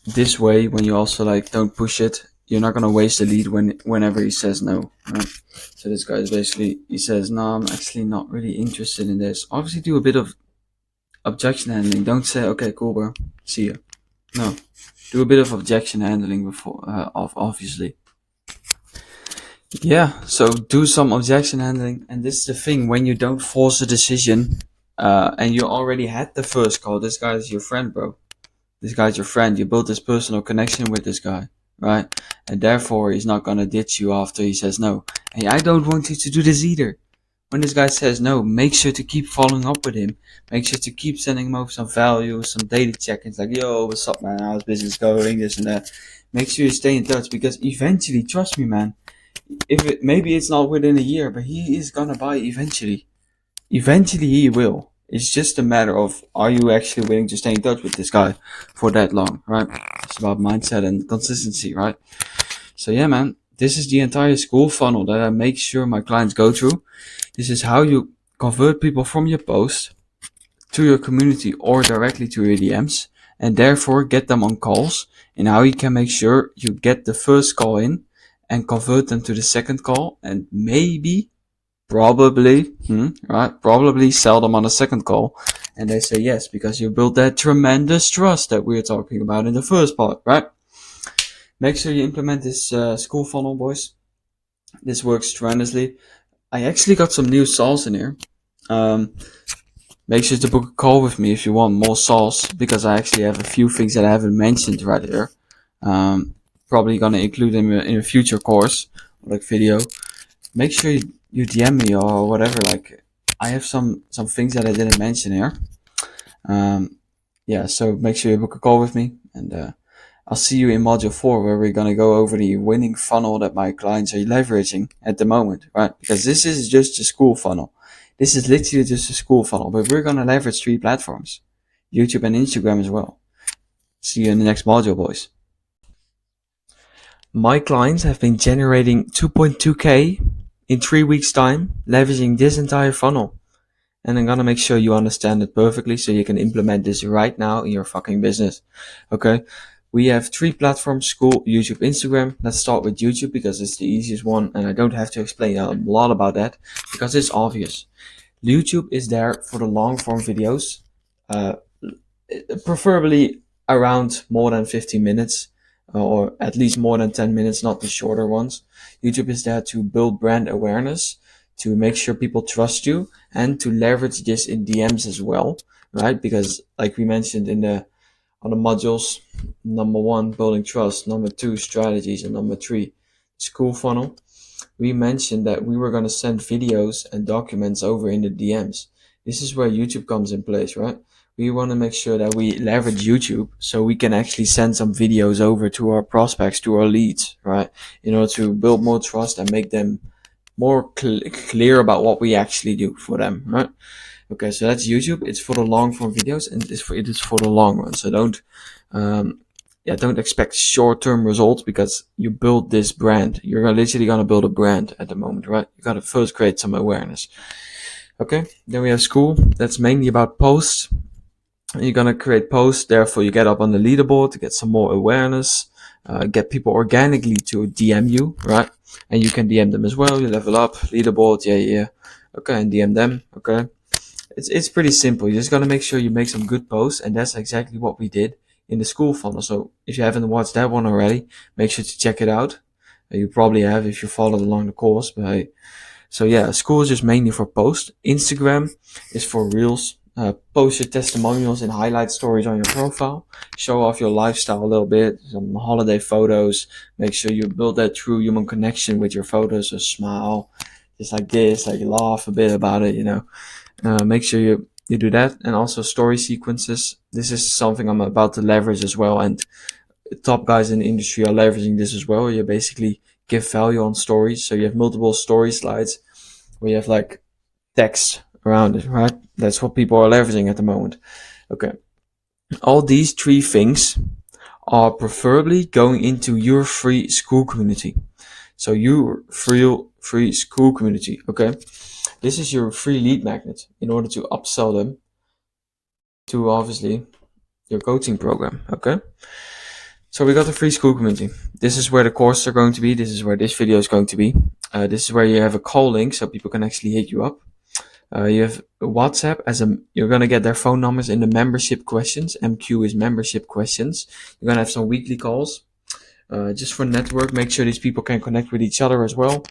This way, when you also like don't push it, you're not gonna waste the lead whenever he says no, right? So this guy is basically, he says, no, I'm actually not really interested in this. Obviously, do a bit of objection handling. Don't say, okay, cool, bro, see ya. No, do a bit of objection handling before, obviously. Yeah, so do some objection handling. And this is the thing, when you don't force a decision, and you already had the first call, this guy is your friend, bro. This guy's your friend. You built this personal connection with this guy, right? And therefore, he's not gonna ditch you after he says no. Hey, I don't want you to do this either. When this guy says no, make sure to keep following up with him. Make sure to keep sending him over some value, some daily check-ins like, yo, what's up, man? How's business going? This and that. Make sure you stay in touch because eventually, trust me, man, maybe it's not within a year, but he is gonna buy eventually. Eventually he will. It's just a matter of, are you actually willing to stay in touch with this guy for that long, right? It's about mindset and consistency, right? So yeah, man, this is the entire Skool funnel that I make sure my clients go through. This is how you convert people from your post to your community or directly to your DMs, and therefore get them on calls, and how you can make sure you get the first call in and convert them to the second call, and maybe, probably, right, probably sell them on a second call, and they say yes because you built that tremendous trust that we were talking about in the first part, right? Make sure you implement this Skool funnel, boys. This works tremendously. I actually got some new sauce in here. Make sure to book a call with me if you want more sauce, because I actually have a few things that I haven't mentioned right here. Probably gonna include them in a future course, like video. Make sure you DM me or whatever. Like, I have some things that I didn't mention here. Yeah, so make sure you book a call with me, and I'll see you in module 4, where we're gonna go over the winning funnel that my clients are leveraging at the moment, right? Because this is just a Skool funnel. This is literally just a Skool funnel, but we're gonna leverage 3 platforms, YouTube and Instagram as well. See you in the next module, boys. My clients have been generating 2.2k in 3 weeks time, leveraging this entire funnel. And I'm gonna make sure you understand it perfectly so you can implement this right now in your fucking business. Okay? We have 3 platforms: Skool, YouTube, Instagram. Let's start with YouTube because it's the easiest one, and I don't have to explain a lot about that because it's obvious. YouTube is there for the long form videos, uh, preferably around more than 15 minutes, or at least more than 10 minutes, not the shorter ones. YouTube is there to build brand awareness, to make sure people trust you, and to leverage this in DMs as well, right? Because like we mentioned on the modules, number 1, building trust, number 2, strategies, and number 3, Skool funnel, we mentioned that we were going to send videos and documents over in the DMs. This is where YouTube comes in place, right? We want to make sure that we leverage YouTube so we can actually send some videos over to our prospects, to our leads, right? In order to build more trust and make them more clear about what we actually do for them, right? Okay, so that's YouTube. It's for the long form videos, and it is for the long run. So um, don't expect short term results because you build this brand. You're literally gonna build a brand at the moment, right? You gotta first create some awareness. Okay, then we have Skool. That's mainly about posts. You're gonna create posts, therefore you get up on the leaderboard to get some more awareness, get people organically to DM you, right? And you can DM them as well. You level up, leaderboard, yeah. Okay, and DM them. Okay. It's pretty simple. You just gotta make sure you make some good posts, and that's exactly what we did in the Skool funnel. So if you haven't watched that one already, make sure to check it out. You probably have if you followed along the course. But hey, so yeah, Skool is just mainly for posts. Instagram is for reels. Post your testimonials and highlight stories on your profile. Show off your lifestyle a little bit, some holiday photos. Make sure you build that true human connection with your photos. A smile, just like this, like laugh a bit about it, make sure you do that. And also story sequences. This is something I'm about to leverage as well, and top guys in the industry are leveraging this as well. You basically give value on stories, so you have multiple story slides where you have like text around it, right? That's what people are leveraging at the moment. Okay, all these 3 things are preferably going into your free Skool community. So your free Skool community, okay? This is your free lead magnet in order to upsell them to obviously your coaching program, okay? So we got the free Skool community. This is where the courses are going to be. This is where this video is going to be. This is where you have a call link so people can actually hit you up. You have WhatsApp you're going to get their phone numbers in the membership questions. MQ is membership questions. You're going to have some weekly calls. just for network, make sure these people can connect with each other as well.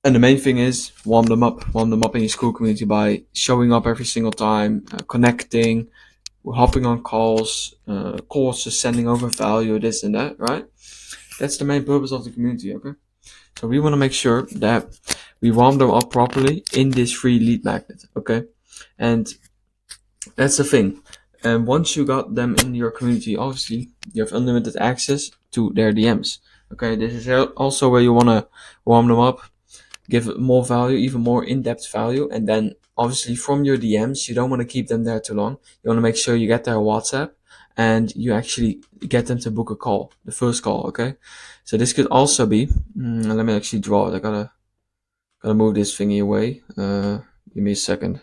And the main thing is warm them up in your Skool community by showing up every single time, connecting, hopping on calls, courses, sending over value, this and that, right? That's the main purpose of the community, okay? So we want to make sure that we warm them up properly in this free lead magnet, okay? And that's the thing. And once you got them in your community, obviously you have unlimited access to their DMs. Okay, this is also where you want to warm them up, give more value, even more in-depth value, and then obviously from your DMs, you don't want to keep them there too long. You want to make sure you get their WhatsApp and you actually get them to book a call, the first call. Okay, so this could also be. Let me actually draw it. I gotta move this thingy away. Give me a second.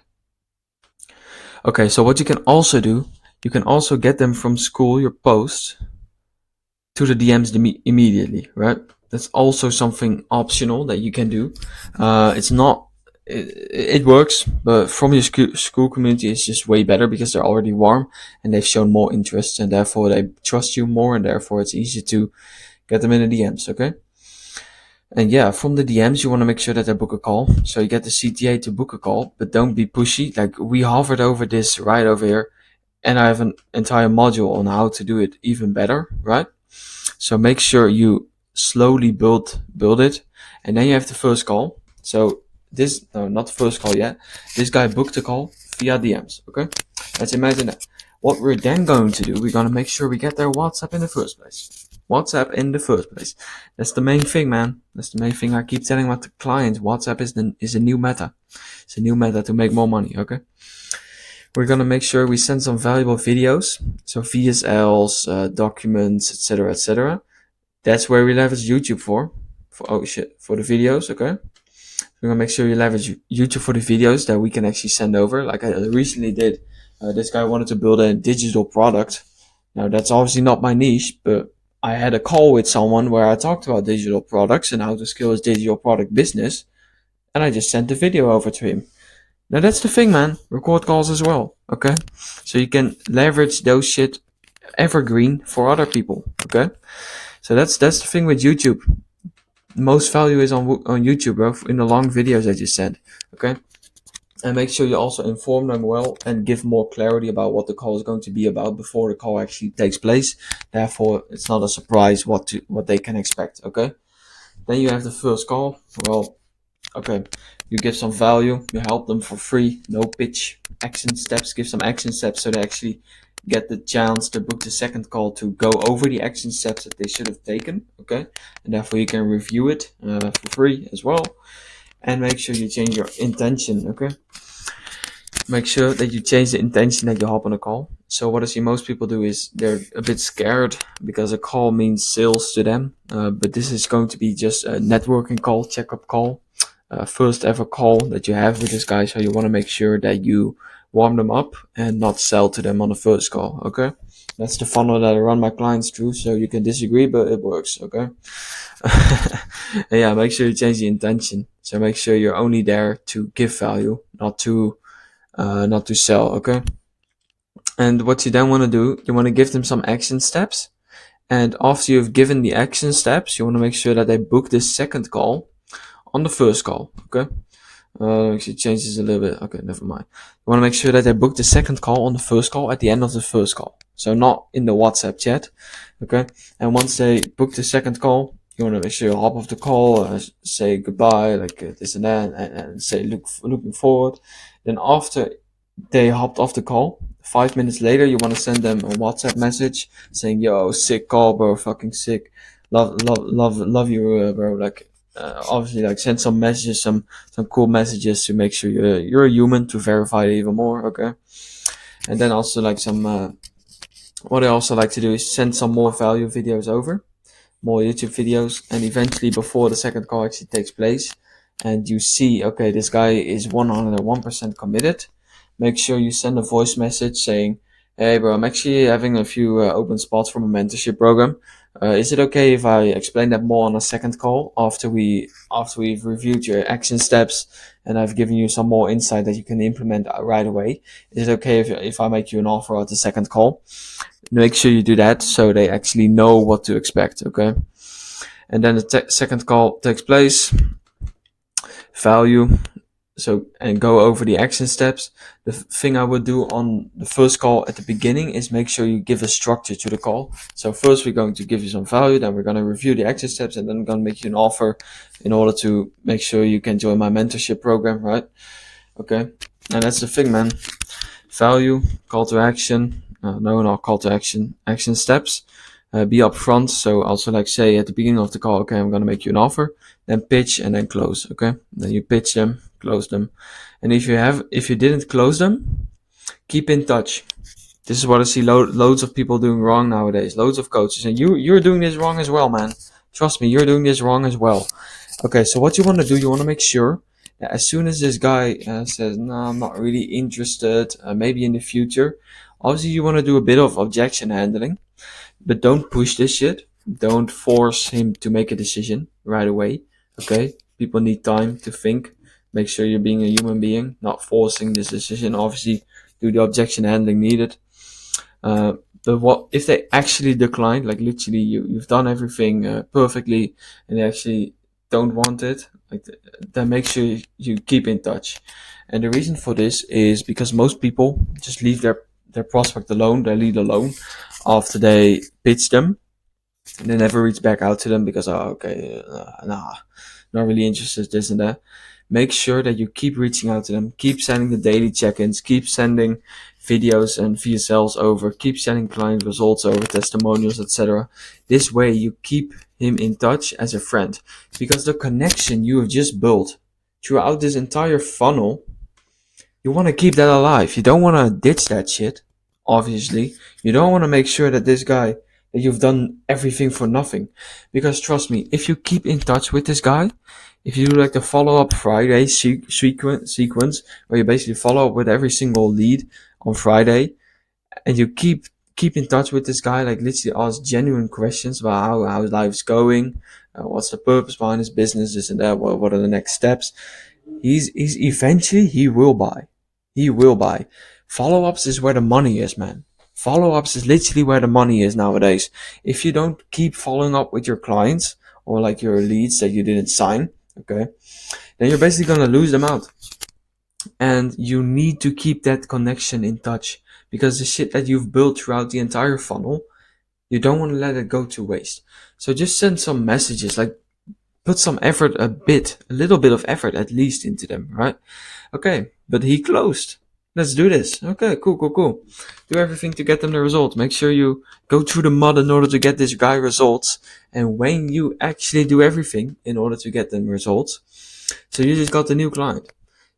Okay, so what you can also do, you can also get them from Skool, your posts, to the DMs immediately, right? That's also something optional that you can do. It's not, it works, but from your Skool community, it's just way better because they're already warm and they've shown more interest and therefore they trust you more and therefore it's easier to get them in the DMs, okay? And yeah, from the DMs, you want to make sure that they book a call. So you get the CTA to book a call, but don't be pushy. Like we hovered over this right over here and I have an entire module on how to do it even better, right? So make sure you slowly build it. And then you have the first call. So this, no, not the first call yet. This guy booked a call via DMs, okay? Let's imagine that. What we're then going to do, we're going to make sure we get their WhatsApp in the first place. WhatsApp in the first place. That's the main thing, man. That's the main thing I keep telling my clients. WhatsApp is a new meta. It's a new meta to make more money, okay? We're going to make sure we send some valuable videos. So VSLs, documents, etc., etc. That's where we leverage YouTube for the videos, okay? We're going to make sure you leverage YouTube for the videos that we can actually send over. Like I recently did. This guy wanted to build a digital product. Now that's obviously not my niche, but I had a call with someone where I talked about digital products and how to scale his digital product business. And I just sent the video over to him. Now that's the thing, man. Record calls as well, okay? So you can leverage those shit evergreen for other people, okay? So that's the thing with YouTube. Most value is on YouTube, bro, in the long videos that you send, okay? And make sure you also inform them well and give more clarity about what the call is going to be about before the call actually takes place. Therefore, it's not a surprise what they can expect, okay? Then you have the first call. Well, okay, you give some value, you help them for free, no pitch, action steps, give some action steps so they actually get the chance to book the second call to go over the action steps that they should have taken, okay? And therefore you can review it for free as well. And make sure you change your intention, okay? Make sure that you change the intention that you hop on a call. So what I see most people do is they're a bit scared because a call means sales to them. But this is going to be just a networking call, checkup call. First ever call that you have with this guy. So you want to make sure that you warm them up and not sell to them on the first call, okay? That's the funnel that I run my clients through. So you can disagree, but it works, okay? And yeah, make sure you change the intention. So make sure you're only there to give value, not to sell, okay? And what you then want to do, you want to give them some action steps. And after you've given the action steps, you want to make sure that they book the second call on the first call, okay? Actually change this a little bit. Okay, never mind. You want to make sure that they book the second call on the first call at the end of the first call. So not in the WhatsApp chat, okay? And once they book the second call, you want to make sure you hop off the call, say goodbye, like this and that, and say looking forward. Then after they hopped off the call, 5 minutes later, you want to send them a WhatsApp message saying, "Yo, sick call, bro, fucking sick. Love you, bro." Like, obviously, like send some messages, some cool messages to make sure you're a human to verify it even more, okay? And then also like what I also like to do is send some more value videos over. More YouTube videos, and eventually before the second call actually takes place and you see, okay, this guy is 101% committed, make sure you send a voice message saying, "Hey bro, I'm actually having a few open spots from a mentorship program. Is it okay if I explain that more on a second call after we've reviewed your action steps and I've given you some more insight that you can implement right away. Is it okay if I make you an offer at the second call? Make sure you do that so they actually know what to expect, okay? And then the second call takes place, value, and go over the action steps. The thing I would do on the first call at the beginning is make sure you give a structure to the call. So first we're going to give you some value, then we're going to review the action steps, and then I'm going to make you an offer in order to make sure you can join my mentorship program, right? Okay, and that's the thing, man. Value, call to action, not call to action, action steps. Be upfront. So also like say at the beginning of the call, okay, I'm going to make you an offer, then pitch and then close. Okay. Then you pitch them, close them. And if you didn't close them, keep in touch. This is what I see loads of people doing wrong nowadays. Loads of coaches, and you're doing this wrong as well, man. Trust me, you're doing this wrong as well. Okay. So what you want to do, you want to make sure that as soon as this guy says, no, I'm not really interested, maybe in the future, obviously you want to do a bit of objection handling. But don't push this shit. Don't force him to make a decision right away. Okay? People need time to think. Make sure you're being a human being, not forcing this decision. Obviously, do the objection handling needed. But what if they actually decline? Like literally, you've done everything perfectly, and they actually don't want it. Then make sure you keep in touch. And the reason for this is because most people just leave their prospect alone, their lead alone, after they pitch them. And they never reach back out to them because, not really interested, this and that. Make sure that you keep reaching out to them, keep sending the daily check-ins, keep sending videos and VSLs over, keep sending client results over, testimonials, etc. This way you keep him in touch as a friend, because the connection you have just built throughout this entire funnel, you want to keep that alive. You don't want to ditch that shit. Obviously, you don't want to make sure that this guy, that you've done everything for nothing. Because trust me, if you keep in touch with this guy, if you do like the follow-up Friday sequence, where you basically follow up with every single lead on Friday, and you keep in touch with this guy, like literally ask genuine questions about how his life's going, what's the purpose behind his business, this and that, what are the next steps. He's eventually, he will buy. He will buy. Follow-ups is where the money is, man. Follow-ups is literally where the money is nowadays. If you don't keep following up with your clients or like your leads that you didn't sign, okay, then you're basically going to lose them out. And you need to keep that connection in touch, because the shit that you've built throughout the entire funnel, you don't want to let it go to waste. So just send some messages, like put some effort, a little bit of effort at least into them, right? Okay, but he closed. Let's do this. Okay, cool. Do everything to get them the results. Make sure you go through the mud in order to get this guy results. And when you actually do everything in order to get them results, so you just got the new client.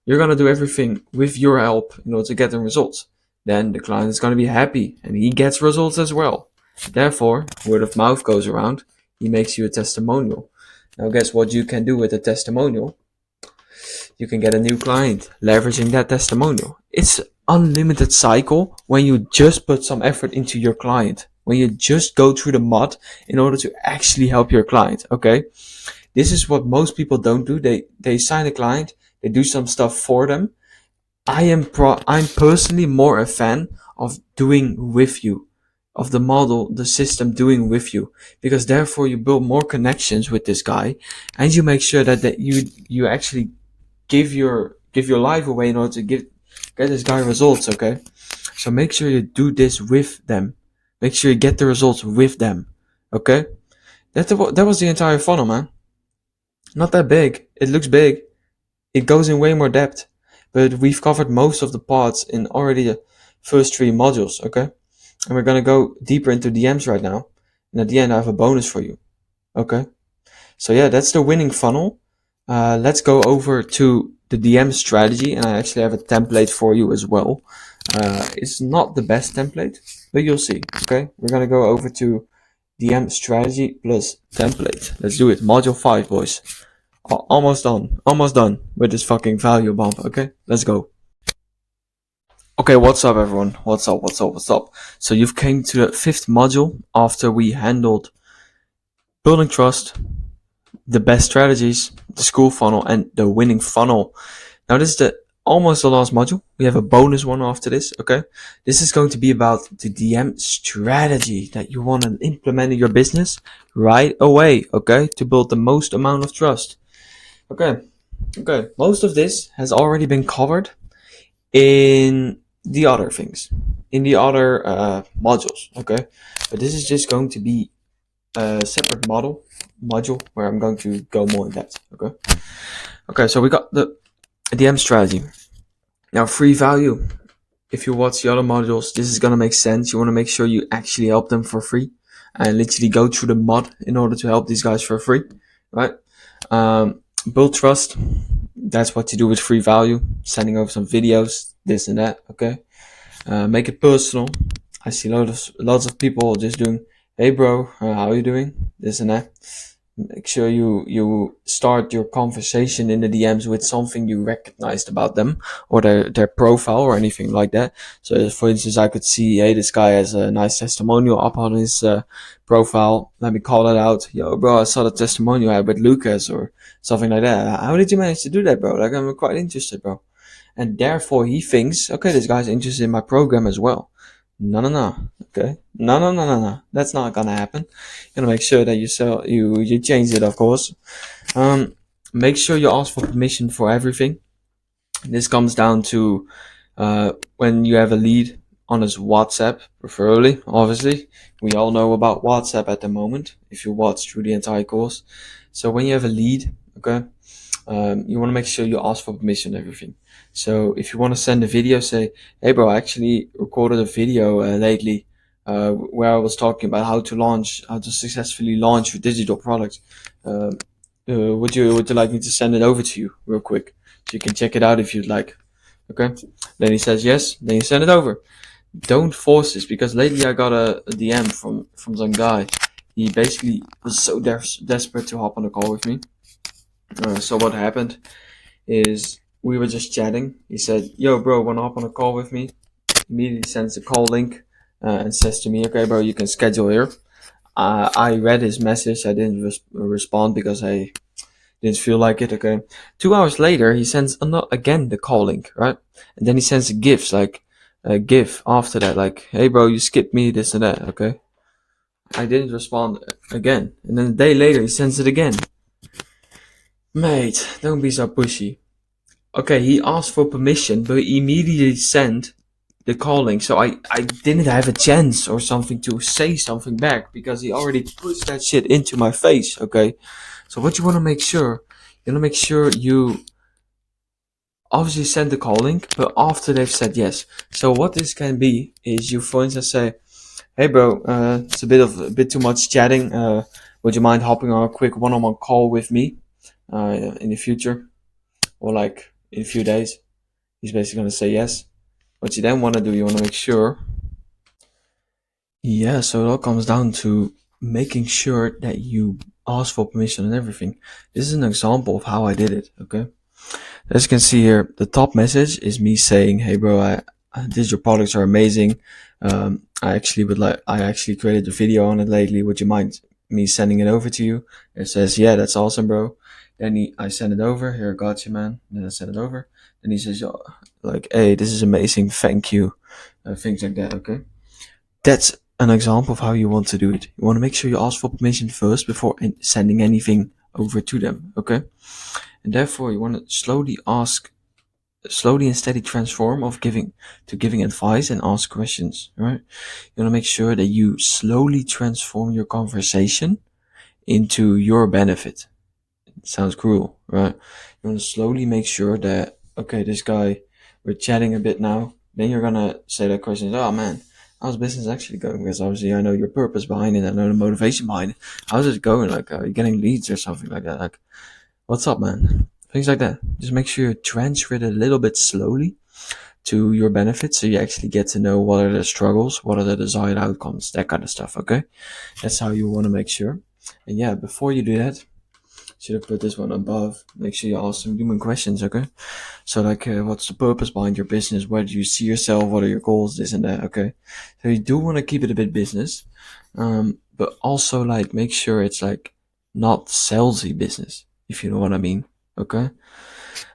You're going to do everything with your help in order to get them results. Then the client is going to be happy and he gets results as well. Therefore, word of mouth goes around. He makes you a testimonial. Now guess what you can do with a testimonial? You can get a new client leveraging that testimonial. It's unlimited cycle when you just put some effort into your client, when you just go through the mud in order to actually help your client. Okay, this is what most people don't do. They sign a client, they do some stuff for them. I'm personally more a fan of doing with you, of the model, the system doing with you, because therefore you build more connections with this guy, and you make sure that you actually give your life away in order to get this guy results. Okay, so make sure you do this with them. Make sure you get the results with them. Okay, that was the entire funnel, man. Not that big. It looks big. It goes in way more depth, but we've covered most of the parts in already the first 3 modules. Okay, and we're gonna go deeper into DMs right now, and at the end I have a bonus for you. Okay, so yeah, that's the winning funnel. Let's go over to the DM strategy, and I actually have a template for you as well. It's not the best template, but you'll see. Okay, we're gonna go over to DM strategy plus template. Let's do it. Module 5, boys. Almost done with this fucking value bomb. Okay, let's go. Okay, what's up, everyone? What's up? So you've came to the 5th module after we handled building trust, the best strategies, the Skool Funnel, and the winning funnel. Now this is almost the last module. We have a bonus one after this, okay? This is going to be about the DM strategy that you want to implement in your business right away, okay? To build the most amount of trust. Okay, most of this has already been covered in the other things, in the other modules, okay? But this is just going to be a separate module where I'm going to go more in depth, okay? Okay, so we got the DM strategy. Now, free value. If you watch the other modules, this is gonna make sense. You want to make sure you actually help them for free and literally go through the mud in order to help these guys for free, right? Build trust. That's what you do with free value. Sending over some videos, this and that, okay? Make it personal. I see lots of people just doing, hey bro, how are you doing? This and that. Make sure you start your conversation in the DMs with something you recognized about them or their profile or anything like that. So for instance, I could see, hey, this guy has a nice testimonial up on his profile. Let me call it out. Yo, bro, I saw the testimonial I had with Lucas or something like that. How did you manage to do that, bro? Like, I'm quite interested, bro. And therefore he thinks, okay, this guy's interested in my program as well. No. Okay. No. That's not gonna happen. You're gonna make sure that you change it, of course. Make sure you ask for permission for everything. This comes down to when you have a lead on his WhatsApp, preferably. Obviously, we all know about WhatsApp at the moment. If you watch through the entire course, so when you have a lead, okay, you want to make sure you ask for permission and everything. So if you want to send a video, say, hey bro, I actually recorded a video lately where I was talking about how to successfully launch your digital product. Would you like me to send it over to you real quick so you can check it out if you'd like? Okay. Then he says yes. Then you send it over. Don't force this, because lately I got a DM from some guy. He basically was so desperate to hop on a call with me. So what happened is we were just chatting. He said, yo bro, wanna hop on a call with me? Immediately sends the call link and says to me, okay bro, you can schedule here. I read his message. I didn't respond because I didn't feel like it, okay? 2 hours later, he sends again the call link, right? And then he sends gifs, like a gif after that, like, hey bro, you skipped me, this and that, okay? I didn't respond again. And then a day later, he sends it again. Mate, don't be so pushy. Okay, he asked for permission, but he immediately sent the calling. So I didn't have a chance or something to say something back because he already pushed that shit into my face, okay? So what you want to make sure, you obviously send the call link, but after they've said yes. So what this can be is you, for instance, say, hey bro, it's a bit too much chatting. Would you mind hopping on a quick one-on-one call with me in the future? Or like in a few days? He's basically going to say yes. What you then want to do, you want to make sure. Yeah, so it all comes down to making sure that you ask for permission and everything. This is an example of how I did it, okay? As you can see here, the top message is me saying, hey bro, digital products are amazing. I actually created a video on it lately. Would you mind me sending it over to you? It says, yeah, that's awesome, bro. Then I send it over. Here, got you, man. Then I send it over. Then he says, yo, like, hey, this is amazing. Thank you. Things like that, okay? That's an example of how you want to do it. You want to make sure you ask for permission first before sending anything over to them, okay? And therefore, you want to slowly and steady transform of giving advice and ask questions, right? You want to make sure that you slowly transform your conversation into your benefit. It sounds cruel, right? You want to slowly make sure that, okay, this guy, we're chatting a bit now. Then you're going to say that question, oh man, how's business actually going? Because obviously I know your purpose behind it. I know the motivation behind it. How's it going? Like, are you getting leads or something like that? Like, what's up, man? Things like that. Just make sure you transfer it a little bit slowly to your benefit so you actually get to know what are the struggles, what are the desired outcomes, that kind of stuff, okay? That's how you want to make sure. And yeah, before you do that, should have put this one above. Make sure you ask some human questions, okay? So like, what's the purpose behind your business? Where do you see yourself? What are your goals? This and that, okay? So you do want to keep it a bit business, but also like make sure it's like not salesy business, if you know what I mean, okay?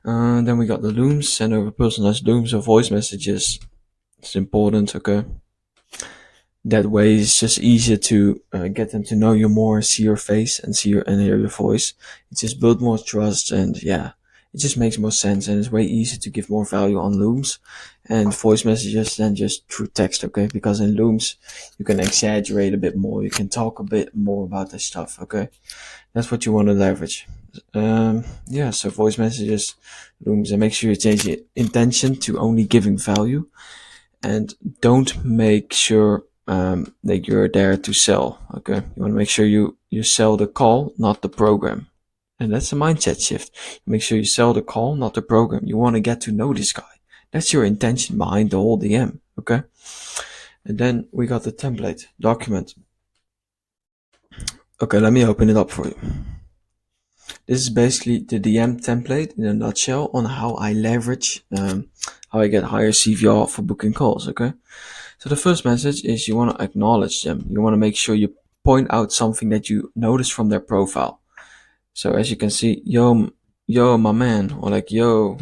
Then we got the looms, send over personalized looms or voice messages. It's important, okay? That way it's just easier to get them to know you more, see your face and hear your voice. It just builds more trust, and yeah, it just makes more sense, and it's way easier to give more value on looms and voice messages than just through text, okay? Because in looms you can exaggerate a bit more, you can talk a bit more about this stuff, okay? That's what you want to leverage. Yeah, so voice messages, looms, and make sure you change the intention to only giving value, and don't make sure that you're there to sell. Okay, you want to make sure you sell the call, not the program, and that's a mindset shift. Make sure you sell the call, not the program. You want to get to know this guy. That's your intention behind the whole DM. Okay, and then we got the template document. Okay, let me open it up for you. This is basically the DM template in a nutshell on how I leverage, how I get higher CVR for booking calls. Okay. So the first message is you want to acknowledge them. You want to make sure you point out something that you notice from their profile. So as you can see, yo, my man, or like, yo,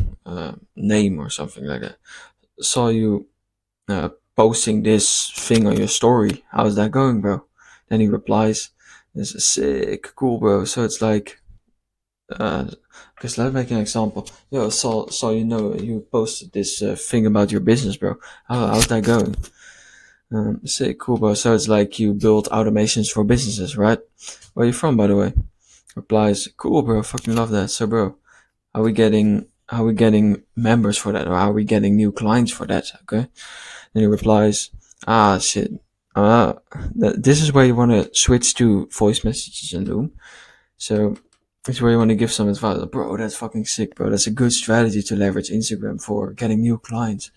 name or something like that. Saw you posting this thing on your story. How's that going, bro? Then he replies, this is sick, cool, bro. So it's like, because let's make an example. Yo, saw you posted this thing about your business, bro. How's that going? Sick, cool, bro. So it's like you build automations for businesses, right? Where are you from, by the way? Replies, cool, bro. Fucking love that. So, bro, how are we getting members for that, or how are we getting new clients for that? Okay. Then he replies, shit. This is where you want to switch to voice messages in Loom. So it's where you want to give some advice. Bro, that's fucking sick, bro. That's a good strategy to leverage Instagram for getting new clients.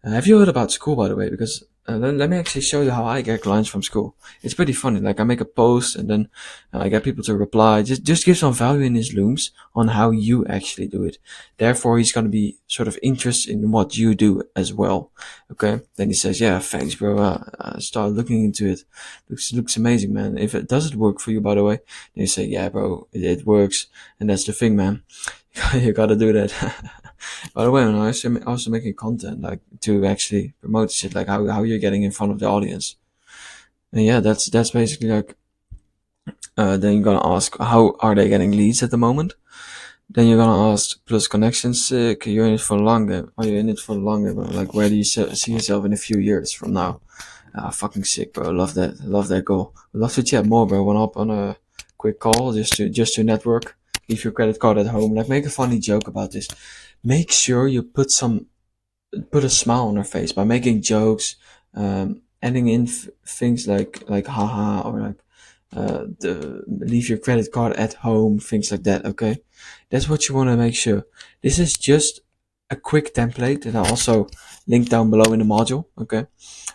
Have you heard about Skool, by the way? Because let me actually show you how I get clients from Skool. It's pretty funny. Like I make a post and then I get people to reply. Just give some value in his looms on how you actually do it. Therefore, he's going to be sort of interested in what you do as well. Okay. Then he says, yeah, thanks, bro. Start looking into it. Looks amazing, man. If it does it work for you, by the way, then you say, yeah, bro, it works. And that's the thing, man. You gotta do that. By the way, man, I'm also making content like to actually promote shit, like how you're getting in front of the audience. And yeah, that's basically like. Then you're gonna ask how are they getting leads at the moment. Then you're gonna ask plus connections. Sick. You're in it for longer. Are you in it for longer? Bro? Like where do you see yourself in a few years from now? Fucking sick, bro. Love that. Love that goal. Would love to chat more, bro. Wanna hop on a quick call just to network. Leave your credit card at home. Like make a funny joke about this. Make sure you put a smile on her face by making jokes, adding in things like haha, or like leave your credit card at home, things like that. Okay, that's what you want to make sure. This is just a quick template that I also link down below in the module. Okay,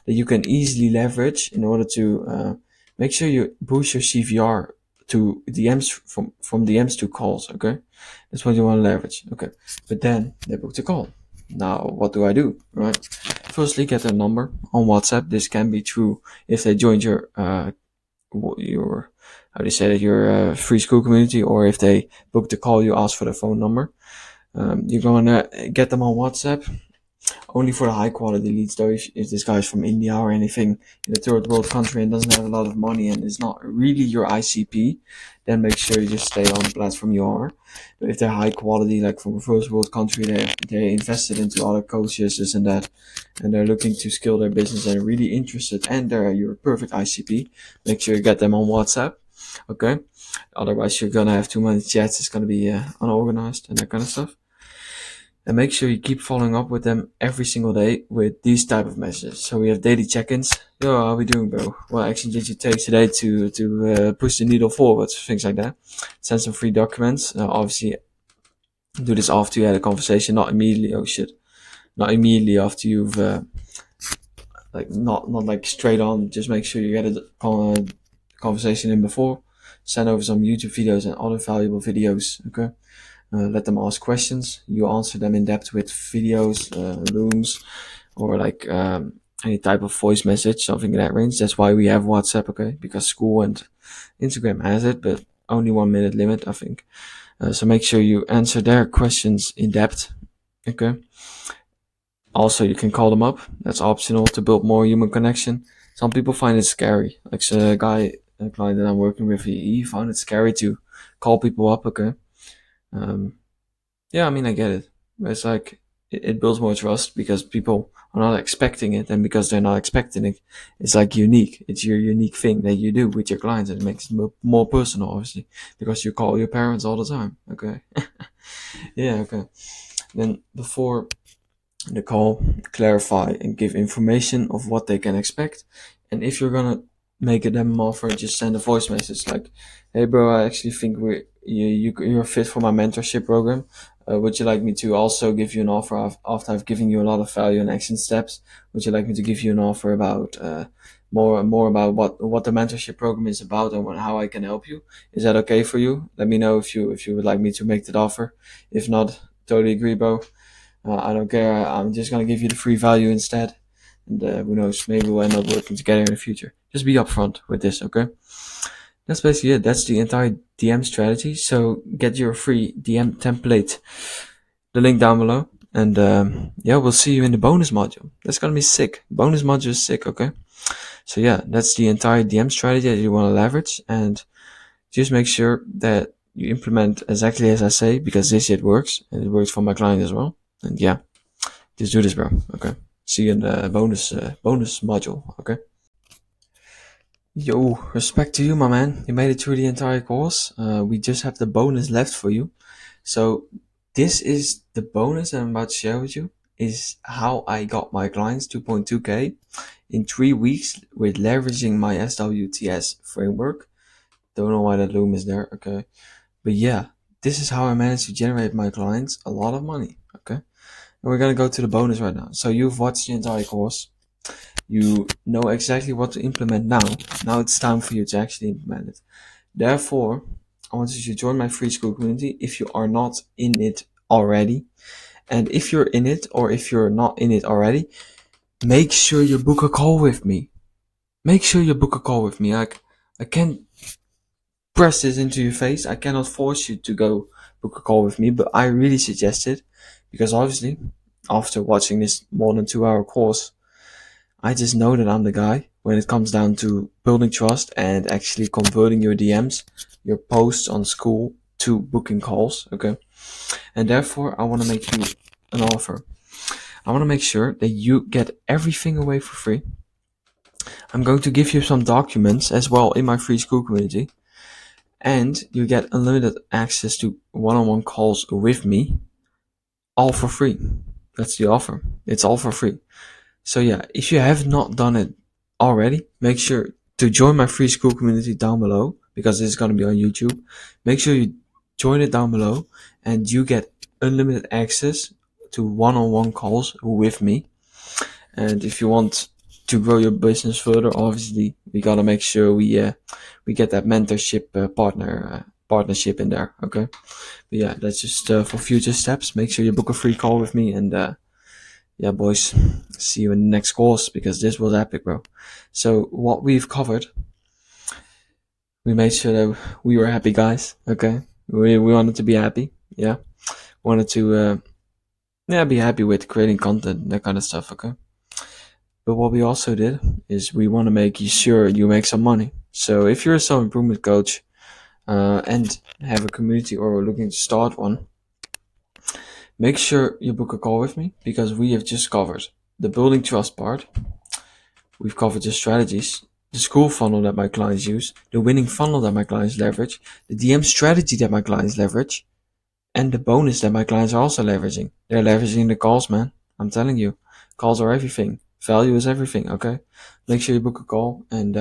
that you can easily leverage in order to make sure you boost your CVR to DMs from DMs to calls. Okay, that's what you want to leverage. Okay, but then they booked a call. Now, what do I do? Right. Firstly, get their number on WhatsApp. This can be true if they joined your how do you say that, your free Skool community, or if they booked the call, you ask for the phone number. You're going to get them on WhatsApp. Only for the high quality leads though. If this guy's from India or anything in a third world country and doesn't have a lot of money and is not really your ICP, then make sure you just stay on the platform you are. But if they're high quality, like from a first world country, they're invested into other coaches, this and that, and they're looking to scale their business and really interested, and they're your perfect ICP, make sure you get them on WhatsApp. Okay, otherwise you're gonna have too many chats. It's gonna be unorganized and that kind of stuff. And make sure you keep following up with them every single day with these type of messages. So we have daily check-ins. Yo, how we doing, bro? What action did you take today to push the needle forward? Things like that. Send some free documents. Obviously, do this after you had a conversation, not immediately. Oh shit, not immediately after you've like not like straight on. Just make sure you get a conversation in before. Send over some YouTube videos and other valuable videos. Okay. Let them ask questions. You answer them in depth with videos, looms, or like any type of voice message, something in that range. That's why we have WhatsApp, okay? Because Skool and Instagram has it, but only 1 minute limit, I think. So make sure you answer their questions in depth. Okay. Also, you can call them up. That's optional to build more human connection. Some people find it scary. Like a client that I'm working with, he found it scary to call people up. Okay. Um, yeah, I mean, I get it. It's like it builds more trust because people are not expecting it, and because they're not expecting it, it's like unique. It's your unique thing that you do with your clients, and it makes it more personal, obviously, because you call your parents all the time. Okay. Yeah. Okay. Then before the call, clarify and give information of what they can expect. And if you're gonna make them an offer, just send a voice message like, "Hey, bro, I actually think you're fit for my mentorship program. Would you like me to also give you an offer after I've given you a lot of value and action steps? Would you like me to give you an offer about more about what the mentorship program is about and how I can help you? Is that okay for you? Let me know if you would like me to make that offer. If not, totally agree, bro. I don't care. I'm just gonna give you the free value instead. And who knows, maybe we'll end up working together in the future. Just be upfront with this, okay? That's basically it. That's the entire DM strategy. So get your free DM template, the link down below. And yeah, we'll see you in the bonus module. That's gonna be sick. Bonus module is sick, okay? So yeah, that's the entire DM strategy that you want to leverage. And just make sure that you implement exactly as I say, because this shit works. And it works for my client as well. And yeah, just do this, bro. Okay. See you in the bonus module. Okay. Yo, respect to you, my man. You made it through the entire course. We just have the bonus left for you. So this is the bonus I'm about to share with you. Is how I got my clients 2.2k in 3 weeks with leveraging my SWTS framework. Don't know why that loom is there. Okay. But yeah, this is how I managed to generate my clients a lot of money. Okay. And we're gonna go to the bonus right now. So you've watched the entire course. You know exactly what to implement now. Now it's time for you to actually implement it. Therefore, I want you to join my free Skool community if you are not in it already. And if you're in it or if you're not in it already, make sure you book a call with me. Make sure you book a call with me. I can't press this into your face. I cannot force you to go book a call with me, but I really suggest it because obviously, after watching this more than 2 hour course, I just know that I'm the guy when it comes down to building trust and actually converting your DMs, your posts on Skool to booking calls. Okay. And therefore, I want to make you an offer. I want to make sure that you get everything away for free. I'm going to give you some documents as well in my free Skool community. And you get unlimited access to one-on-one calls with me, all for free. That's the offer. It's all for free. So yeah, if you have not done it already, make sure to join my free Skool community down below because this is going to be on YouTube. Make sure you join it down below and you get unlimited access to one-on-one calls with me. And if you want to grow your business further, obviously we got to make sure we get that mentorship partnership in there. Okay. But yeah, that's just for future steps. Make sure you book a free call with me and yeah, boys, see you in the next course because this was epic, bro. So what we've covered, we made sure that we were happy guys. Okay. We wanted to be happy. Yeah. Wanted to be happy with creating content, that kind of stuff. Okay. But what we also did is we want to make sure you make some money. So if you're a self-improvement coach and have a community or are looking to start one, make sure you book a call with me because we have just covered the building trust part. We've covered the strategies, the Skool funnel that my clients use, the winning funnel that my clients leverage, the DM strategy that my clients leverage, and the bonus that my clients are also leveraging. They're leveraging the calls, man. I'm telling you, calls are everything. Value is everything, okay? Make sure you book a call and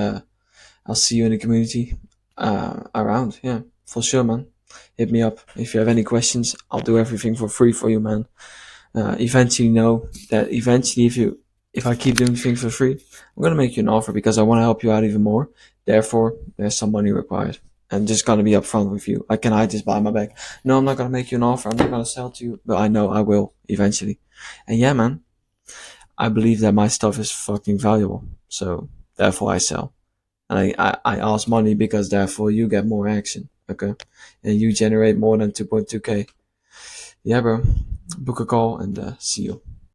I'll see you in the community around. Yeah, for sure, man. Hit me up. If you have any questions, I'll do everything for free for you, man. Eventually know that if I keep doing things for free, I'm gonna make you an offer because I want to help you out even more. Therefore, there's some money required. I'm just gonna be upfront with you. I can hide this behind my back. No, I'm not gonna make you an offer. I'm not gonna sell to you, but I know I will eventually. And yeah, man, I believe that my stuff is fucking valuable. So therefore I sell. And I ask money because therefore you get more action. Okay. And you generate more than 2.2K. Yeah, bro. Book a call and see you.